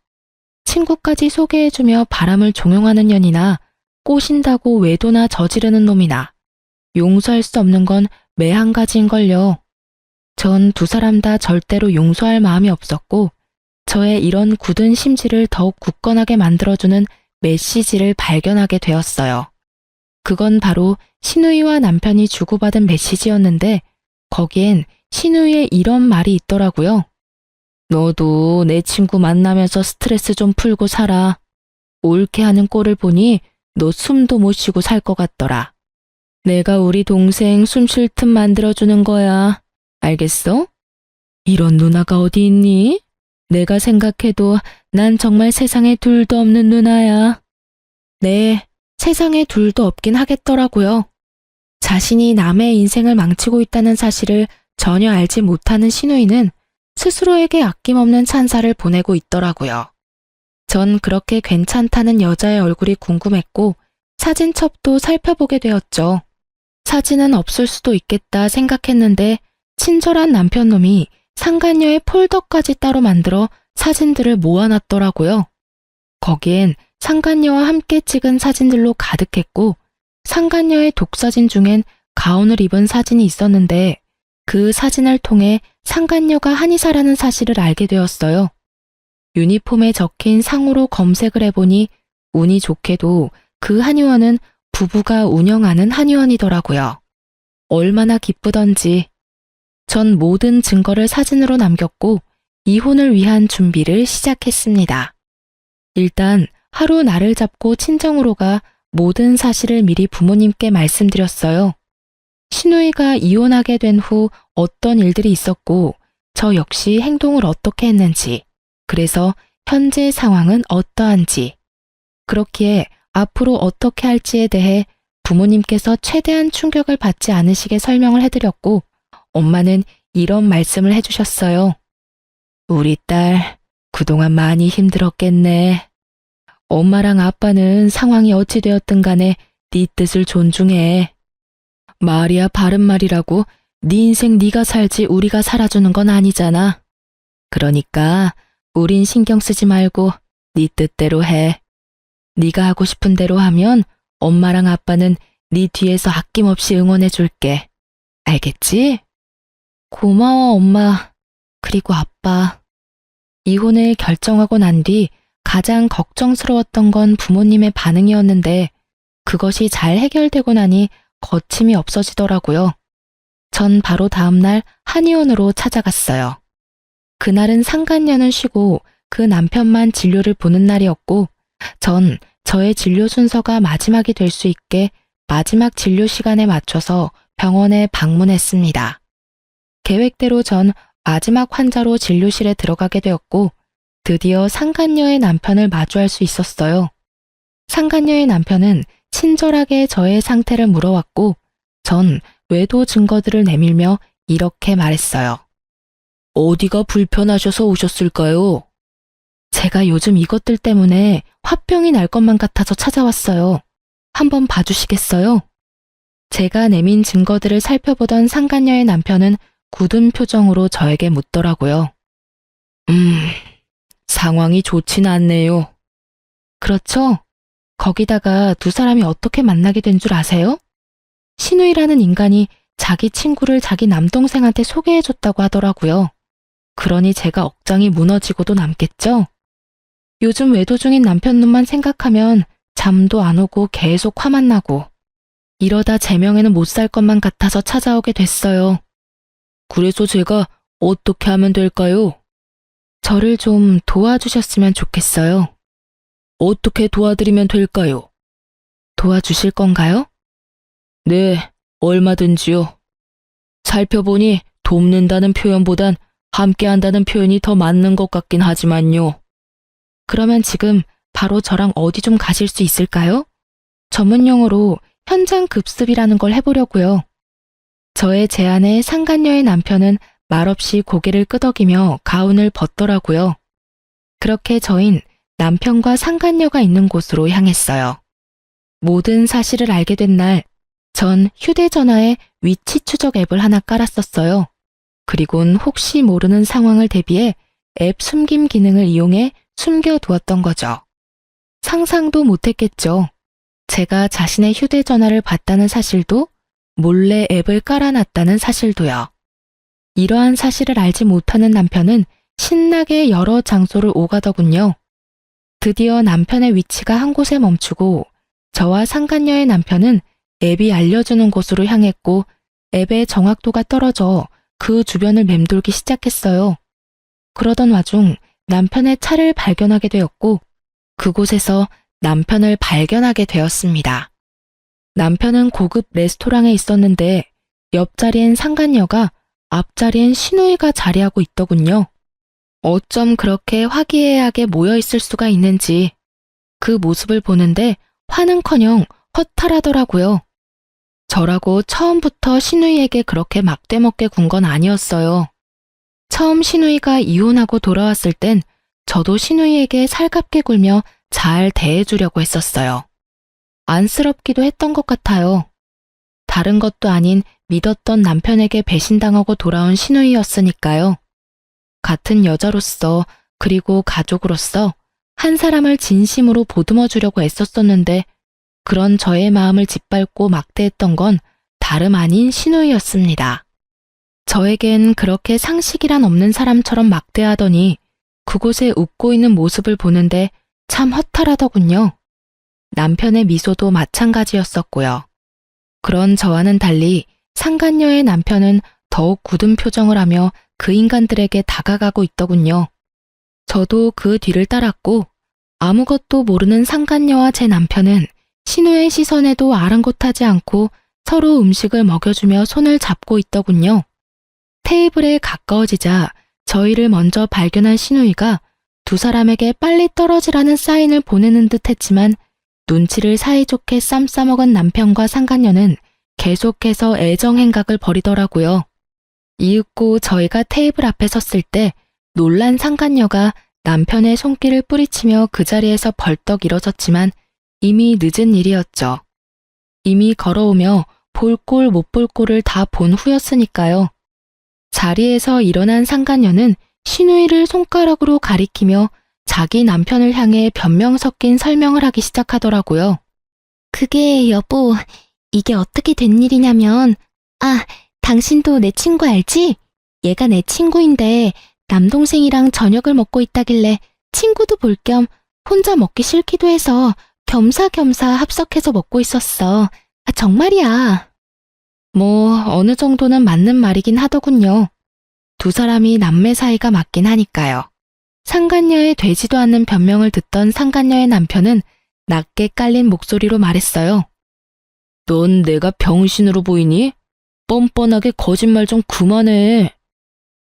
친구까지 소개해주며 바람을 종용하는 년이나 꼬신다고 외도나 저지르는 놈이나 용서할 수 없는 건 매 한 가지인걸요. 전 두 사람 다 절대로 용서할 마음이 없었고 저의 이런 굳은 심지를 더욱 굳건하게 만들어주는 메시지를 발견하게 되었어요. 그건 바로 신우이와 남편이 주고받은 메시지였는데 거기엔 신우이의 이런 말이 있더라고요. 너도 내 친구 만나면서 스트레스 좀 풀고 살아. 옳게 하는 꼴을 보니 너 숨도 못 쉬고 살 것 같더라. 내가 우리 동생 숨 쉴 틈 만들어주는 거야. 알겠어? 이런 누나가 어디 있니? 내가 생각해도 난 정말 세상에 둘도 없는 누나야. 네, 세상에 둘도 없긴 하겠더라고요. 자신이 남의 인생을 망치고 있다는 사실을 전혀 알지 못하는 신우이는 스스로에게 아낌없는 찬사를 보내고 있더라고요. 전 그렇게 괜찮다는 여자의 얼굴이 궁금했고 사진첩도 살펴보게 되었죠. 사진은 없을 수도 있겠다 생각했는데 친절한 남편놈이 상간녀의 폴더까지 따로 만들어 사진들을 모아놨더라고요. 거기엔 상간녀와 함께 찍은 사진들로 가득했고 상간녀의 독사진 중엔 가운을 입은 사진이 있었는데 그 사진을 통해 상간녀가 한의사라는 사실을 알게 되었어요. 유니폼에 적힌 상호로 검색을 해보니 운이 좋게도 그 한의원은 부부가 운영하는 한의원이더라고요. 얼마나 기쁘던지. 전 모든 증거를 사진으로 남겼고 이혼을 위한 준비를 시작했습니다. 일단 하루 날을 잡고 친정으로 가 모든 사실을 미리 부모님께 말씀드렸어요. 신우이가 이혼하게 된 후 어떤 일들이 있었고 저 역시 행동을 어떻게 했는지, 그래서 현재 상황은 어떠한지, 그렇기에 앞으로 어떻게 할지에 대해 부모님께서 최대한 충격을 받지 않으시게 설명을 해드렸고 엄마는 이런 말씀을 해주셨어요. 우리 딸 그동안 많이 힘들었겠네. 엄마랑 아빠는 상황이 어찌 되었든 간에 네 뜻을 존중해. 말이야 바른 말이라고 네 인생 네가 살지 우리가 살아주는 건 아니잖아. 그러니까 우린 신경 쓰지 말고 네 뜻대로 해. 네가 하고 싶은 대로 하면 엄마랑 아빠는 네 뒤에서 아낌없이 응원해 줄게. 알겠지? 고마워 엄마. 그리고 아빠. 이혼을 결정하고 난 뒤 가장 걱정스러웠던 건 부모님의 반응이었는데 그것이 잘 해결되고 나니 거침이 없어지더라고요. 전 바로 다음날 한의원으로 찾아갔어요. 그날은 상간녀는 쉬고 그 남편만 진료를 보는 날이었고 전 저의 진료 순서가 마지막이 될 수 있게 마지막 진료 시간에 맞춰서 병원에 방문했습니다. 계획대로 전 마지막 환자로 진료실에 들어가게 되었고 드디어 상간녀의 남편을 마주할 수 있었어요. 상간녀의 남편은 친절하게 저의 상태를 물어왔고 전 외도 증거들을 내밀며 이렇게 말했어요. 어디가 불편하셔서 오셨을까요? 제가 요즘 이것들 때문에 화병이 날 것만 같아서 찾아왔어요. 한번 봐주시겠어요? 제가 내민 증거들을 살펴보던 상간녀의 남편은 굳은 표정으로 저에게 묻더라고요. 상황이 좋진 않네요. 그렇죠? 거기다가 두 사람이 어떻게 만나게 된 줄 아세요? 신우이라는 인간이 자기 친구를 자기 남동생한테 소개해줬다고 하더라고요. 그러니 제가 억장이 무너지고도 남겠죠? 요즘 외도 중인 남편 놈만 생각하면 잠도 안 오고 계속 화만 나고 이러다 제 명예는 못 살 것만 같아서 찾아오게 됐어요. 그래서 제가 어떻게 하면 될까요? 저를 좀 도와주셨으면 좋겠어요. 어떻게 도와드리면 될까요? 도와주실 건가요? 네, 얼마든지요. 살펴보니 돕는다는 표현보단 함께한다는 표현이 더 맞는 것 같긴 하지만요. 그러면 지금 바로 저랑 어디 좀 가실 수 있을까요? 전문 용어로 현장 급습이라는 걸 해보려고요. 저의 제안에 상간녀의 남편은 말없이 고개를 끄덕이며 가운을 벗더라고요. 그렇게 저흰 남편과 상간녀가 있는 곳으로 향했어요. 모든 사실을 알게 된 날, 전 휴대전화에 위치 추적 앱을 하나 깔았었어요. 그리곤 혹시 모르는 상황을 대비해 앱 숨김 기능을 이용해 숨겨두었던 거죠. 상상도 못했겠죠. 제가 자신의 휴대전화를 봤다는 사실도, 몰래 앱을 깔아놨다는 사실도요. 이러한 사실을 알지 못하는 남편은 신나게 여러 장소를 오가더군요. 드디어 남편의 위치가 한 곳에 멈추고 저와 상간녀의 남편은 앱이 알려주는 곳으로 향했고 앱의 정확도가 떨어져 그 주변을 맴돌기 시작했어요. 그러던 와중 남편의 차를 발견하게 되었고 그곳에서 남편을 발견하게 되었습니다. 남편은 고급 레스토랑에 있었는데 옆자리엔 상간녀가 앞자리엔 시누이가 자리하고 있더군요. 어쩜 그렇게 화기애애하게 모여있을 수가 있는지 그 모습을 보는데 화는커녕 허탈하더라고요. 저라고 처음부터 시누이에게 그렇게 막대먹게 군 건 아니었어요. 처음 시누이가 이혼하고 돌아왔을 땐 저도 시누이에게 살갑게 굴며 잘 대해주려고 했었어요. 안쓰럽기도 했던 것 같아요. 다른 것도 아닌 믿었던 남편에게 배신당하고 돌아온 시누이였으니까요. 같은 여자로서 그리고 가족으로서 한 사람을 진심으로 보듬어 주려고 애썼었는데 그런 저의 마음을 짓밟고 막대했던 건 다름 아닌 시누이였습니다. 저에겐 그렇게 상식이란 없는 사람처럼 막대하더니 그곳에 웃고 있는 모습을 보는데 참 허탈하더군요. 남편의 미소도 마찬가지였었고요. 그런 저와는 달리 상간녀의 남편은 더욱 굳은 표정을 하며 그 인간들에게 다가가고 있더군요. 저도 그 뒤를 따랐고 아무것도 모르는 상간녀와 제 남편은 신우의 시선에도 아랑곳하지 않고 서로 음식을 먹여주며 손을 잡고 있더군요. 테이블에 가까워지자 저희를 먼저 발견한 신우이가 두 사람에게 빨리 떨어지라는 사인을 보내는 듯 했지만 눈치를 사이좋게 쌈 싸먹은 남편과 상간녀는 계속해서 애정행각을 벌이더라고요. 이윽고 저희가 테이블 앞에 섰을 때 놀란 상간녀가 남편의 손길을 뿌리치며 그 자리에서 벌떡 일어섰지만 이미 늦은 일이었죠. 이미 걸어오며 볼 꼴 못 볼 꼴을 다 본 후였으니까요. 자리에서 일어난 상간녀는 시누이를 손가락으로 가리키며 자기 남편을 향해 변명 섞인 설명을 하기 시작하더라고요. 그게 여보, 이게 어떻게 된 일이냐면, 당신도 내 친구 알지? 얘가 내 친구인데 남동생이랑 저녁을 먹고 있다길래 친구도 볼 겸 혼자 먹기 싫기도 해서 겸사겸사 합석해서 먹고 있었어. 정말이야. 어느 정도는 맞는 말이긴 하더군요. 두 사람이 남매 사이가 맞긴 하니까요. 상간녀의 되지도 않는 변명을 듣던 상간녀의 남편은 낮게 깔린 목소리로 말했어요. 넌 내가 병신으로 보이니? 뻔뻔하게 거짓말 좀 그만해.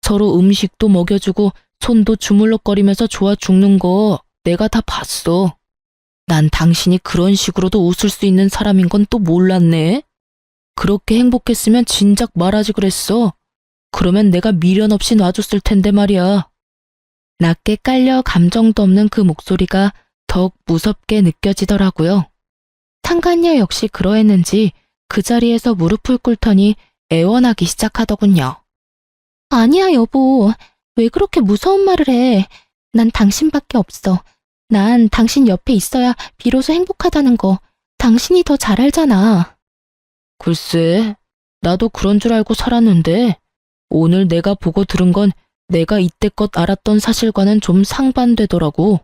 서로 음식도 먹여주고 손도 주물럭거리면서 좋아 죽는 거 내가 다 봤어. 난 당신이 그런 식으로도 웃을 수 있는 사람인 건 또 몰랐네. 그렇게 행복했으면 진작 말하지 그랬어. 그러면 내가 미련 없이 놔줬을 텐데 말이야. 낮게 깔려 감정도 없는 그 목소리가 더욱 무섭게 느껴지더라고요. 상간녀 역시 그러했는지 그 자리에서 무릎을 꿇더니 애원하기 시작하더군요. 아니야, 여보. 왜 그렇게 무서운 말을 해? 난 당신밖에 없어. 난 당신 옆에 있어야 비로소 행복하다는 거 당신이 더 잘 알잖아. 글쎄, 나도 그런 줄 알고 살았는데 오늘 내가 보고 들은 건 내가 이때껏 알았던 사실과는 좀 상반되더라고.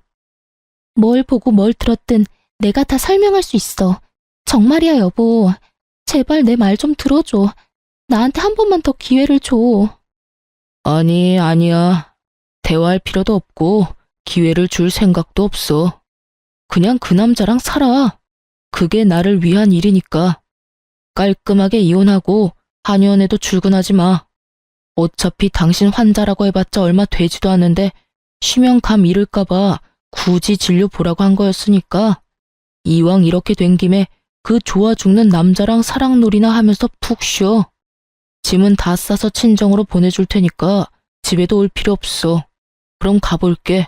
뭘 보고 뭘 들었든 내가 다 설명할 수 있어. 정말이야, 여보. 제발 내 말 좀 들어줘. 나한테 한 번만 더 기회를 줘. 아니, 아니야. 대화할 필요도 없고 기회를 줄 생각도 없어. 그냥 그 남자랑 살아. 그게 나를 위한 일이니까. 깔끔하게 이혼하고 한의원에도 출근하지 마. 어차피 당신 환자라고 해봤자 얼마 되지도 않는데 쉬면 감 잃을까봐 굳이 진료 보라고 한 거였으니까 이왕 이렇게 된 김에 그 좋아 죽는 남자랑 사랑놀이나 하면서 푹 쉬어. 짐은 다 싸서 친정으로 보내줄 테니까 집에도 올 필요 없어. 그럼 가볼게.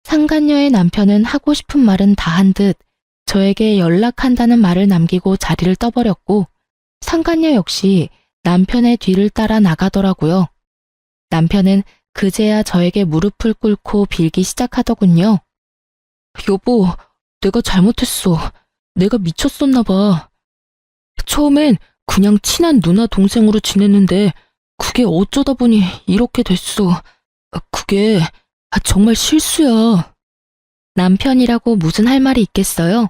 상간녀의 남편은 하고 싶은 말은 다 한 듯 저에게 연락한다는 말을 남기고 자리를 떠버렸고 상간녀 역시 남편의 뒤를 따라 나가더라고요. 남편은 그제야 저에게 무릎을 꿇고 빌기 시작하더군요. 여보, 내가 잘못했어. 내가 미쳤었나 봐. 처음엔 그냥 친한 누나 동생으로 지냈는데 그게 어쩌다 보니 이렇게 됐어. 그게 정말 실수야. 남편이라고 무슨 할 말이 있겠어요?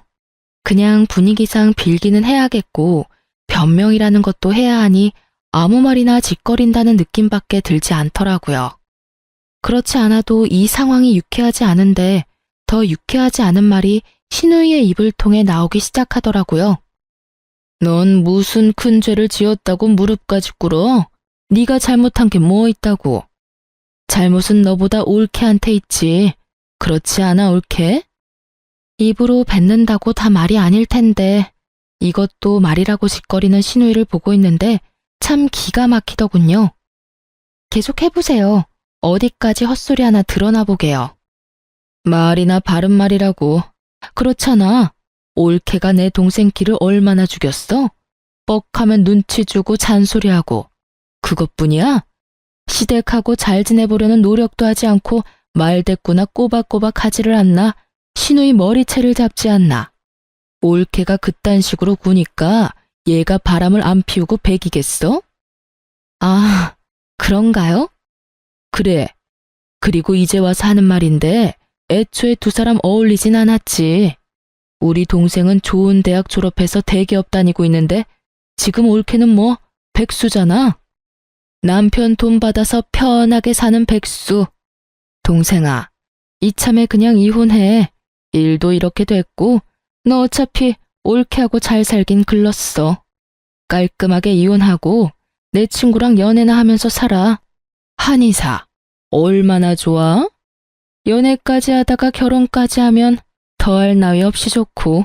그냥 분위기상 빌기는 해야겠고 변명이라는 것도 해야 하니 아무 말이나 짓거린다는 느낌밖에 들지 않더라고요. 그렇지 않아도 이 상황이 유쾌하지 않은데 더 유쾌하지 않은 말이 신우이의 입을 통해 나오기 시작하더라고요. 넌 무슨 큰 죄를 지었다고 무릎까지 꿇어? 네가 잘못한 게 뭐 있다고? 잘못은 너보다 올케한테 있지. 그렇지 않아, 올케? 입으로 뱉는다고 다 말이 아닐 텐데 이것도 말이라고 짓거리는 신우이를 보고 있는데 참 기가 막히더군요. 계속 해보세요. 어디까지 헛소리 하나 드러나 보게요. 말이나 바른 말이라고. 그렇잖아. 올케가 내 동생 키를 얼마나 죽였어? 뻑하면 눈치 주고 잔소리하고. 그것뿐이야? 시댁하고 잘 지내보려는 노력도 하지 않고 말대꾸나 꼬박꼬박 하지를 않나? 신우이 머리채를 잡지 않나? 올케가 그딴 식으로 구니까 얘가 바람을 안 피우고 배기겠어? 아, 그런가요? 그래. 그리고 이제 와서 하는 말인데 애초에 두 사람 어울리진 않았지. 우리 동생은 좋은 대학 졸업해서 대기업 다니고 있는데 지금 올케는 뭐 백수잖아. 남편 돈 받아서 편하게 사는 백수. 동생아, 이참에 그냥 이혼해. 일도 이렇게 됐고 너 어차피 올케하고 잘 살긴 글렀어. 깔끔하게 이혼하고 내 친구랑 연애나 하면서 살아. 한의사, 얼마나 좋아? 연애까지 하다가 결혼까지 하면 더할 나위 없이 좋고.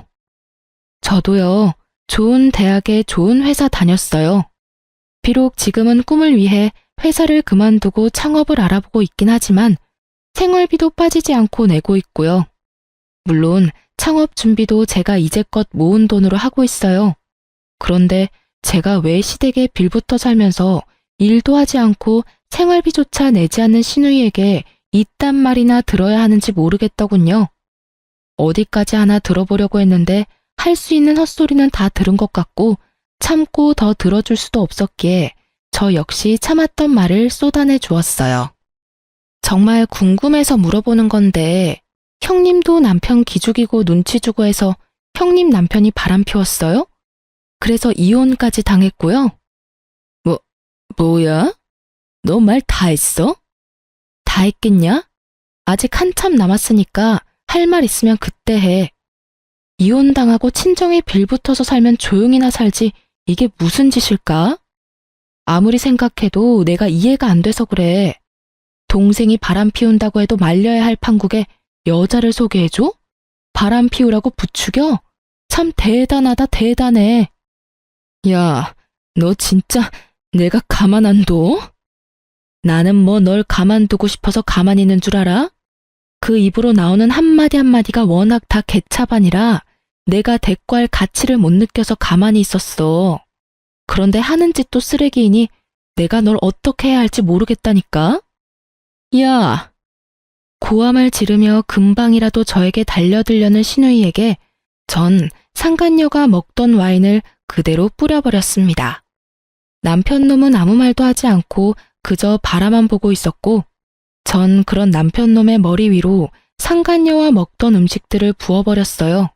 저도요. 좋은 대학에 좋은 회사 다녔어요. 비록 지금은 꿈을 위해 회사를 그만두고 창업을 알아보고 있긴 하지만 생활비도 빠지지 않고 내고 있고요. 물론 창업 준비도 제가 이제껏 모은 돈으로 하고 있어요. 그런데 제가 왜 시댁에 빌붙어 살면서 일도 하지 않고 생활비조차 내지 않는 신우이에게 이딴 말이나 들어야 하는지 모르겠더군요. 어디까지 하나 들어보려고 했는데 할 수 있는 헛소리는 다 들은 것 같고 참고 더 들어줄 수도 없었기에 저 역시 참았던 말을 쏟아내 주었어요. 정말 궁금해서 물어보는 건데 형님도 남편 기죽이고 눈치 주고 해서 형님 남편이 바람 피웠어요? 그래서 이혼까지 당했고요. 뭐야? 너 말 다 했어? 다 했겠냐? 아직 한참 남았으니까 할 말 있으면 그때 해. 이혼당하고 친정에 빌붙어서 살면 조용히나 살지 이게 무슨 짓일까? 아무리 생각해도 내가 이해가 안 돼서 그래. 동생이 바람 피운다고 해도 말려야 할 판국에 여자를 소개해줘? 바람 피우라고 부추겨? 참 대단하다 대단해. 야, 너 진짜 내가 가만 안 둬? 나는 뭐 널 가만두고 싶어서 가만히 있는 줄 알아? 그 입으로 나오는 한마디 한마디가 워낙 다 개차반이라 내가 대꾸할 가치를 못 느껴서 가만히 있었어. 그런데 하는 짓도 쓰레기이니 내가 널 어떻게 해야 할지 모르겠다니까? 야! 고함을 지르며 금방이라도 저에게 달려들려는 신우이에게 전 상간녀가 먹던 와인을 그대로 뿌려버렸습니다. 남편 놈은 아무 말도 하지 않고 그저 바라만 보고 있었고 전 그런 남편 놈의 머리 위로 상간녀와 먹던 음식들을 부어버렸어요.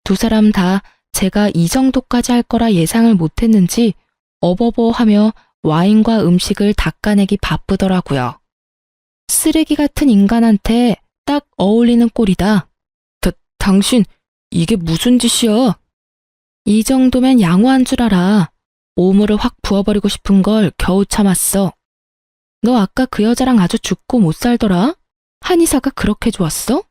두 사람 다 제가 이 정도까지 할 거라 예상을 못했는지 어버버하며 와인과 음식을 닦아내기 바쁘더라고요. 쓰레기 같은 인간한테 딱 어울리는 꼴이다. 당신 이게 무슨 짓이야? 이 정도면 양호한 줄 알아. 오물을 확 부어버리고 싶은 걸 겨우 참았어. 너 아까 그 여자랑 아주 죽고 못 살더라? 한의사가 그렇게 좋았어?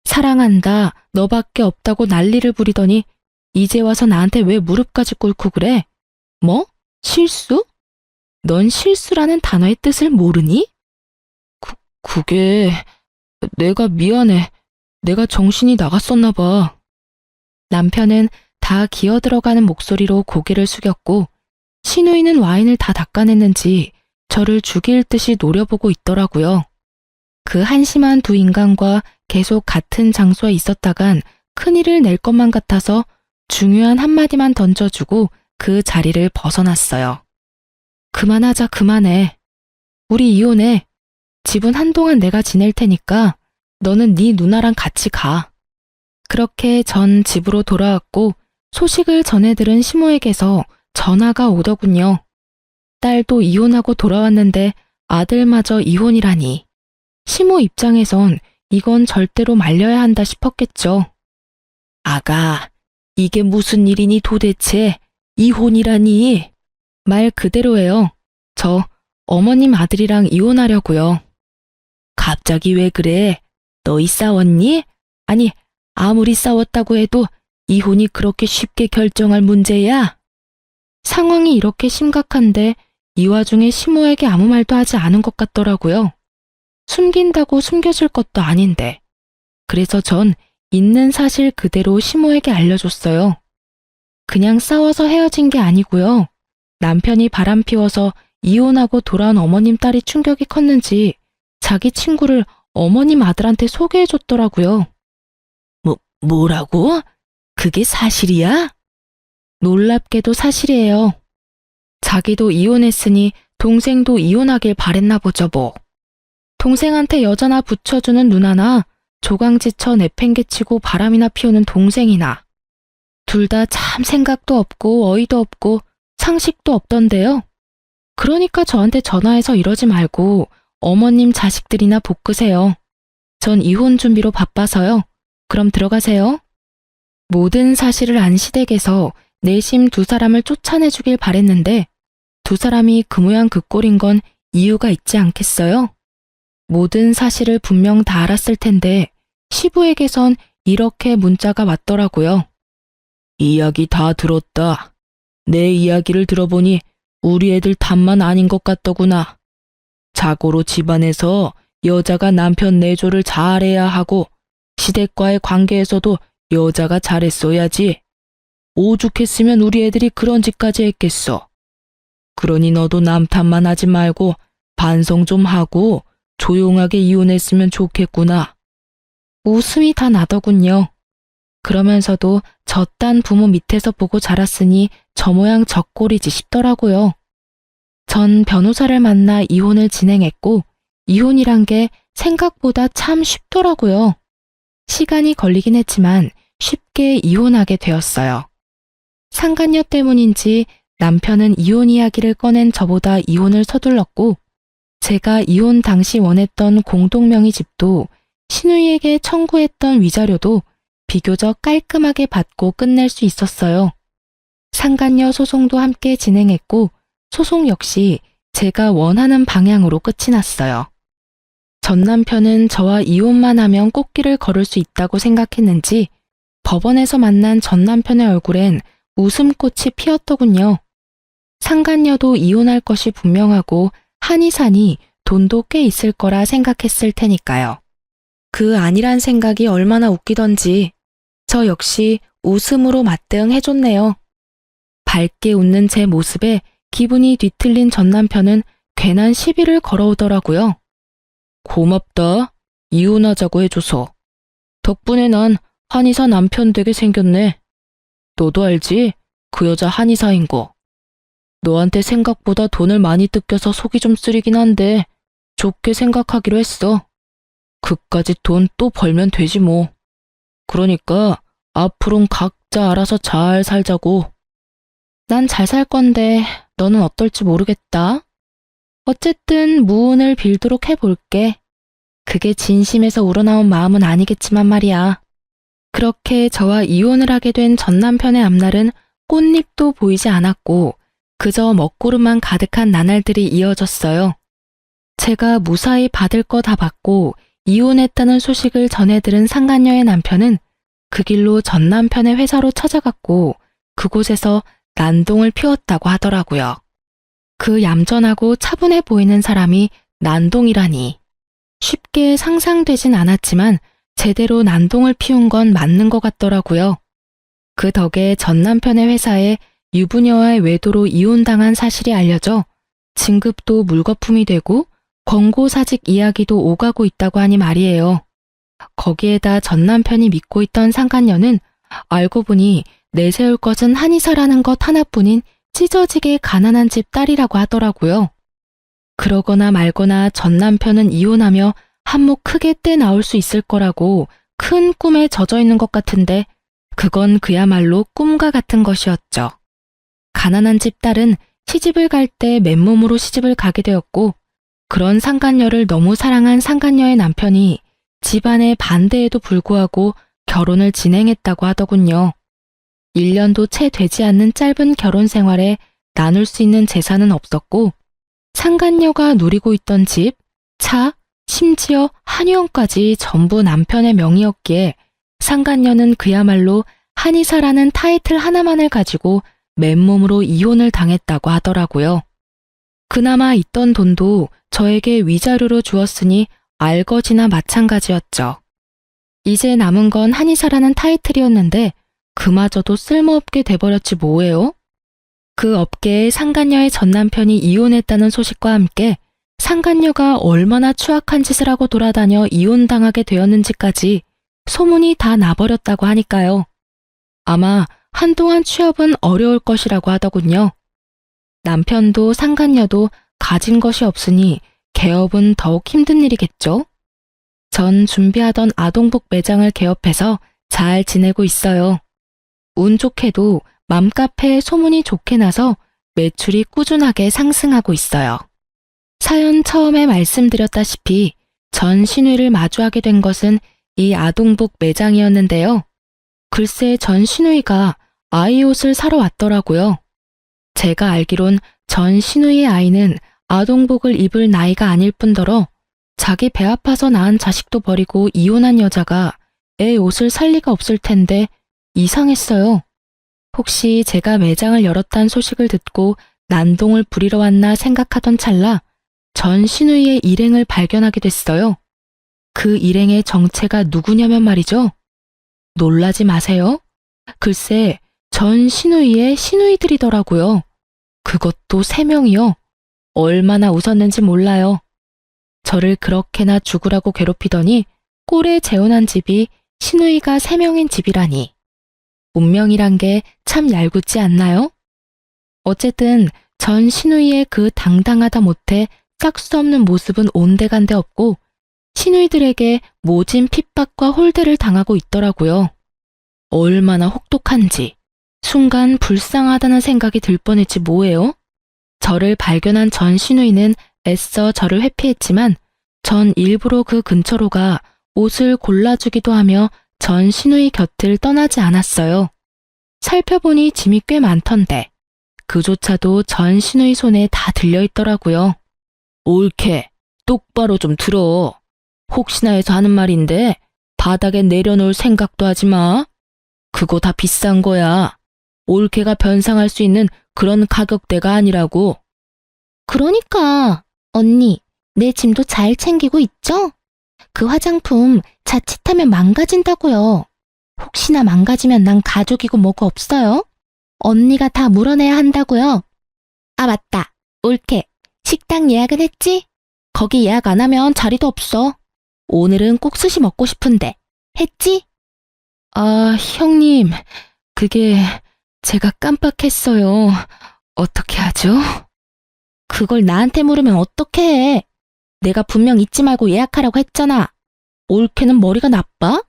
사랑한다, 너밖에 없다고 난리를 부리더니 이제 와서 나한테 왜 무릎까지 꿇고 그래? 뭐? 실수? 넌 실수라는 단어의 뜻을 모르니? 그게 내가 미안해. 내가 정신이 나갔었나 봐. 남편은 다 기어들어가는 목소리로 고개를 숙였고 시누이는 와인을 다 닦아냈는지 저를 죽일 듯이 노려보고 있더라고요. 그 한심한 두 인간과 계속 같은 장소에 있었다간 큰일을 낼 것만 같아서 중요한 한마디만 던져주고 그 자리를 벗어났어요. 그만하자, 그만해. 우리 이혼해. 집은 한동안 내가 지낼 테니까 너는 네 누나랑 같이 가. 그렇게 전 집으로 돌아왔고 소식을 전해 들은 시모에게서 전화가 오더군요. 딸도 이혼하고 돌아왔는데 아들마저 이혼이라니. 시모 입장에선 이건 절대로 말려야 한다 싶었겠죠. 아가, 이게 무슨 일이니 도대체? 이혼이라니? 말 그대로예요. 저 어머님 아들이랑 이혼하려고요. 갑자기 왜 그래? 너희 싸웠니? 아니, 아무리 싸웠다고 해도 이혼이 그렇게 쉽게 결정할 문제야? 상황이 이렇게 심각한데 이 와중에 시모에게 아무 말도 하지 않은 것 같더라고요. 숨긴다고 숨겨질 것도 아닌데. 그래서 전 있는 사실 그대로 시모에게 알려줬어요. 그냥 싸워서 헤어진 게 아니고요. 남편이 바람 피워서 이혼하고 돌아온 어머님 딸이 충격이 컸는지 자기 친구를 어머님 아들한테 소개해줬더라고요. 뭐라고? 그게 사실이야? 놀랍게도 사실이에요. 자기도 이혼했으니 동생도 이혼하길 바랬나 보죠 뭐. 동생한테 여자나 붙여주는 누나나 조강지쳐 내팽개치고 바람이나 피우는 동생이나 둘 다 참 생각도 없고 어이도 없고 상식도 없던데요. 그러니까 저한테 전화해서 이러지 말고 어머님 자식들이나 볶으세요. 전 이혼 준비로 바빠서요. 그럼 들어가세요. 모든 사실을 안 시댁에서 내심 두 사람을 쫓아내주길 바랬는데 두 사람이 그 모양 그 꼴인 건 이유가 있지 않겠어요? 모든 사실을 분명 다 알았을 텐데 시부에게선 이렇게 문자가 왔더라고요. 이야기 다 들었다. 내 이야기를 들어보니 우리 애들 탓만 아닌 것 같더구나. 자고로 집안에서 여자가 남편 내조를 잘해야 하고 시댁과의 관계에서도 여자가 잘했어야지. 오죽했으면 우리 애들이 그런 짓까지 했겠어. 그러니 너도 남 탓만 하지 말고 반성 좀 하고 조용하게 이혼했으면 좋겠구나. 웃음이 다 나더군요. 그러면서도 저딴 부모 밑에서 보고 자랐으니 저 모양 저 꼴이지 싶더라고요. 전 변호사를 만나 이혼을 진행했고 이혼이란 게 생각보다 참 쉽더라고요. 시간이 걸리긴 했지만 쉽게 이혼하게 되었어요. 상간녀 때문인지 남편은 이혼 이야기를 꺼낸 저보다 이혼을 서둘렀고 제가 이혼 당시 원했던 공동명의 집도 시누이에게 청구했던 위자료도 비교적 깔끔하게 받고 끝낼 수 있었어요. 상간녀 소송도 함께 진행했고 소송 역시 제가 원하는 방향으로 끝이 났어요. 전 남편은 저와 이혼만 하면 꽃길을 걸을 수 있다고 생각했는지 법원에서 만난 전 남편의 얼굴엔 웃음꽃이 피었더군요. 상간녀도 이혼할 것이 분명하고 한의사니 돈도 꽤 있을 거라 생각했을 테니까요. 그 아니란 생각이 얼마나 웃기던지 저 역시 웃음으로 맞대응해줬네요. 밝게 웃는 제 모습에 기분이 뒤틀린 전 남편은 괜한 시비를 걸어오더라고요. 고맙다. 이혼하자고 해줘서. 덕분에 난 한의사 남편 되게 생겼네. 너도 알지? 그 여자 한의사인 거. 너한테 생각보다 돈을 많이 뜯겨서 속이 좀 쓰리긴 한데 좋게 생각하기로 했어. 그까짓 돈 또 벌면 되지 뭐. 그러니까 앞으론 각자 알아서 잘 살자고. 난 잘 살 건데 너는 어떨지 모르겠다. 어쨌든 무운을 빌도록 해볼게. 그게 진심에서 우러나온 마음은 아니겠지만 말이야. 그렇게 저와 이혼을 하게 된 전 남편의 앞날은 꽃잎도 보이지 않았고 그저 먹구름만 가득한 나날들이 이어졌어요. 제가 무사히 받을 거 다 받고 이혼했다는 소식을 전해 들은 상간녀의 남편은 그 길로 전 남편의 회사로 찾아갔고 그곳에서 난동을 피웠다고 하더라고요. 그 얌전하고 차분해 보이는 사람이 난동이라니. 쉽게 상상되진 않았지만 제대로 난동을 피운 건 맞는 것 같더라고요. 그 덕에 전 남편의 회사에 유부녀와의 외도로 이혼당한 사실이 알려져 진급도 물거품이 되고 권고사직 이야기도 오가고 있다고 하니 말이에요. 거기에다 전 남편이 믿고 있던 상간녀는 알고 보니 내세울 것은 한의사라는 것 하나뿐인 찢어지게 가난한 집 딸이라고 하더라고요. 그러거나 말거나 전 남편은 이혼하며 한몫 크게 떼 나올 수 있을 거라고 큰 꿈에 젖어 있는 것 같은데 그건 그야말로 꿈과 같은 것이었죠. 가난한 집 딸은 시집을 갈 때 맨몸으로 시집을 가게 되었고 그런 상간녀를 너무 사랑한 상간녀의 남편이 집안의 반대에도 불구하고 결혼을 진행했다고 하더군요. 1년도 채 되지 않는 짧은 결혼 생활에 나눌 수 있는 재산은 없었고 상간녀가 누리고 있던 집, 차, 심지어 한의원까지 전부 남편의 명의였기에 상간녀는 그야말로 한의사라는 타이틀 하나만을 가지고 맨몸으로 이혼을 당했다고 하더라고요. 그나마 있던 돈도 저에게 위자료로 주었으니 알거지나 마찬가지였죠. 이제 남은 건 한의사라는 타이틀이었는데 그마저도 쓸모없게 돼버렸지 뭐예요? 그 업계에 상간녀의 전 남편이 이혼했다는 소식과 함께 상간녀가 얼마나 추악한 짓을 하고 돌아다녀 이혼당하게 되었는지까지 소문이 다 나버렸다고 하니까요. 아마 한동안 취업은 어려울 것이라고 하더군요. 남편도 상간녀도 가진 것이 없으니 개업은 더욱 힘든 일이겠죠? 전 준비하던 아동복 매장을 개업해서 잘 지내고 있어요. 운 좋게도 맘카페에 소문이 좋게 나서 매출이 꾸준하게 상승하고 있어요. 사연 처음에 말씀드렸다시피 전 신우이를 마주하게 된 것은 이 아동복 매장이었는데요. 글쎄 전 신우이가 아이 옷을 사러 왔더라고요. 제가 알기론 전 신우이의 아이는 아동복을 입을 나이가 아닐 뿐더러 자기 배 아파서 낳은 자식도 버리고 이혼한 여자가 애 옷을 살 리가 없을 텐데 이상했어요. 혹시 제가 매장을 열었다는 소식을 듣고 난동을 부리러 왔나 생각하던 찰나 전 신우이의 일행을 발견하게 됐어요. 그 일행의 정체가 누구냐면 말이죠. 놀라지 마세요. 글쎄 전 신우이의 신우이들이더라고요. 그것도 3명이요. 얼마나 웃었는지 몰라요. 저를 그렇게나 죽으라고 괴롭히더니 꼴에 재혼한 집이 신우이가 3명인 집이라니. 운명이란 게 참 얄궂지 않나요? 어쨌든 전 신우이의 그 당당하다 못해 싹 수 없는 모습은 온데간데 없고 신우이들에게 모진 핍박과 홀대를 당하고 있더라고요. 얼마나 혹독한지 순간 불쌍하다는 생각이 들 뻔했지 뭐예요? 저를 발견한 전 신우이는 애써 저를 회피했지만 전 일부러 그 근처로 가 옷을 골라주기도 하며 전 신우이 곁을 떠나지 않았어요. 살펴보니 짐이 꽤 많던데 그조차도 전 신우이 손에 다 들려있더라고요. 옳게 똑바로 좀 들어. 혹시나 해서 하는 말인데 바닥에 내려놓을 생각도 하지 마. 그거 다 비싼 거야. 올케가 변상할 수 있는 그런 가격대가 아니라고. 그러니까 언니 내 짐도 잘 챙기고 있죠? 그 화장품 자칫하면 망가진다고요. 혹시나 망가지면 난 가족이고 뭐고 없어요? 언니가 다 물어내야 한다고요. 아 맞다. 올케 식당 예약은 했지? 거기 예약 안 하면 자리도 없어. 오늘은 꼭 스시 먹고 싶은데 했지? 아, 형님, 그게 제가 깜빡했어요. 어떻게 하죠? 그걸 나한테 물으면 어떡해. 내가 분명 잊지 말고 예약하라고 했잖아. 올케는 머리가 나빠?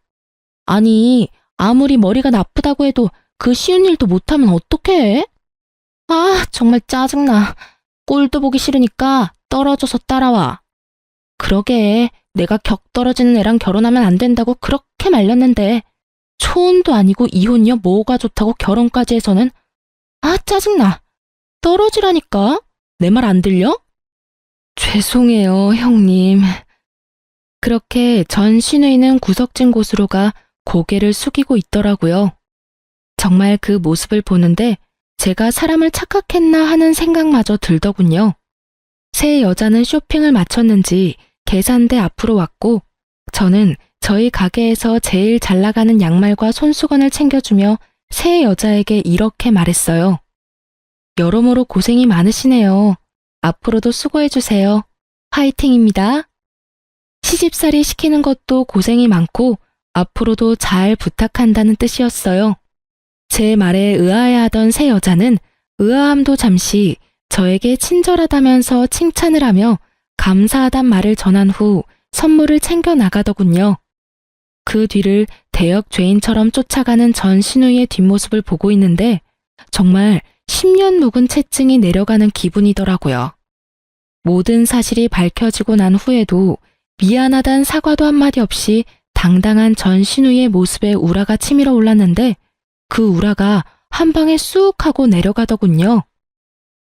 아니, 아무리 머리가 나쁘다고 해도 그 쉬운 일도 못하면 어떡해? 아, 정말 짜증나. 꼴도 보기 싫으니까 떨어져서 따라와. 그러게, 내가 격 떨어지는 애랑 결혼하면 안 된다고 그렇게 말렸는데 초혼도 아니고 이혼이요 뭐가 좋다고 결혼까지 해서는 아, 짜증나. 떨어지라니까. 내 말 안 들려? 죄송해요, 형님. 그렇게 전 신우이는 구석진 곳으로 가 고개를 숙이고 있더라고요. 정말 그 모습을 보는데 제가 사람을 착각했나 하는 생각마저 들더군요. 새 여자는 쇼핑을 마쳤는지 계산대 앞으로 왔고 저는 저희 가게에서 제일 잘 나가는 양말과 손수건을 챙겨주며 새 여자에게 이렇게 말했어요. 여러모로 고생이 많으시네요. 앞으로도 수고해주세요. 화이팅입니다. 시집살이 시키는 것도 고생이 많고 앞으로도 잘 부탁한다는 뜻이었어요. 제 말에 의아해하던 새 여자는 의아함도 잠시 저에게 친절하다면서 칭찬을 하며 감사하단 말을 전한 후 선물을 챙겨 나가더군요. 그 뒤를 대역 죄인처럼 쫓아가는 전 신우이의 뒷모습을 보고 있는데 정말 10년 묵은 채증이 내려가는 기분이더라고요. 모든 사실이 밝혀지고 난 후에도 미안하단 사과도 한마디 없이 당당한 전 신우이의 모습에 우라가 치밀어 올랐는데 그 우라가 한 방에 쑥 하고 내려가더군요.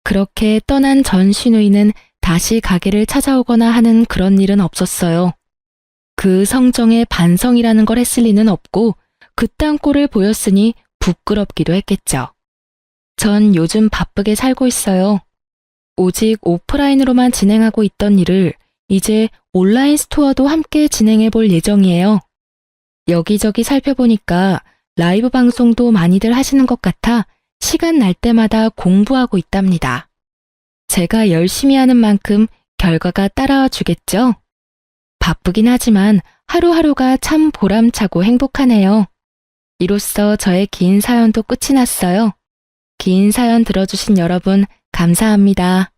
그렇게 떠난 전 신우이는 다시 가게를 찾아오거나 하는 그런 일은 없었어요. 그 성정에 반성이라는 걸 했을 리는 없고 그딴 꼴을 보였으니 부끄럽기도 했겠죠. 전 요즘 바쁘게 살고 있어요. 오직 오프라인으로만 진행하고 있던 일을 이제 온라인 스토어도 함께 진행해 볼 예정이에요. 여기저기 살펴보니까 라이브 방송도 많이들 하시는 것 같아 시간 날 때마다 공부하고 있답니다. 제가 열심히 하는 만큼 결과가 따라와 주겠죠? 바쁘긴 하지만 하루하루가 참 보람차고 행복하네요. 이로써 저의 긴 사연도 끝이 났어요. 긴 사연 들어주신 여러분 감사합니다.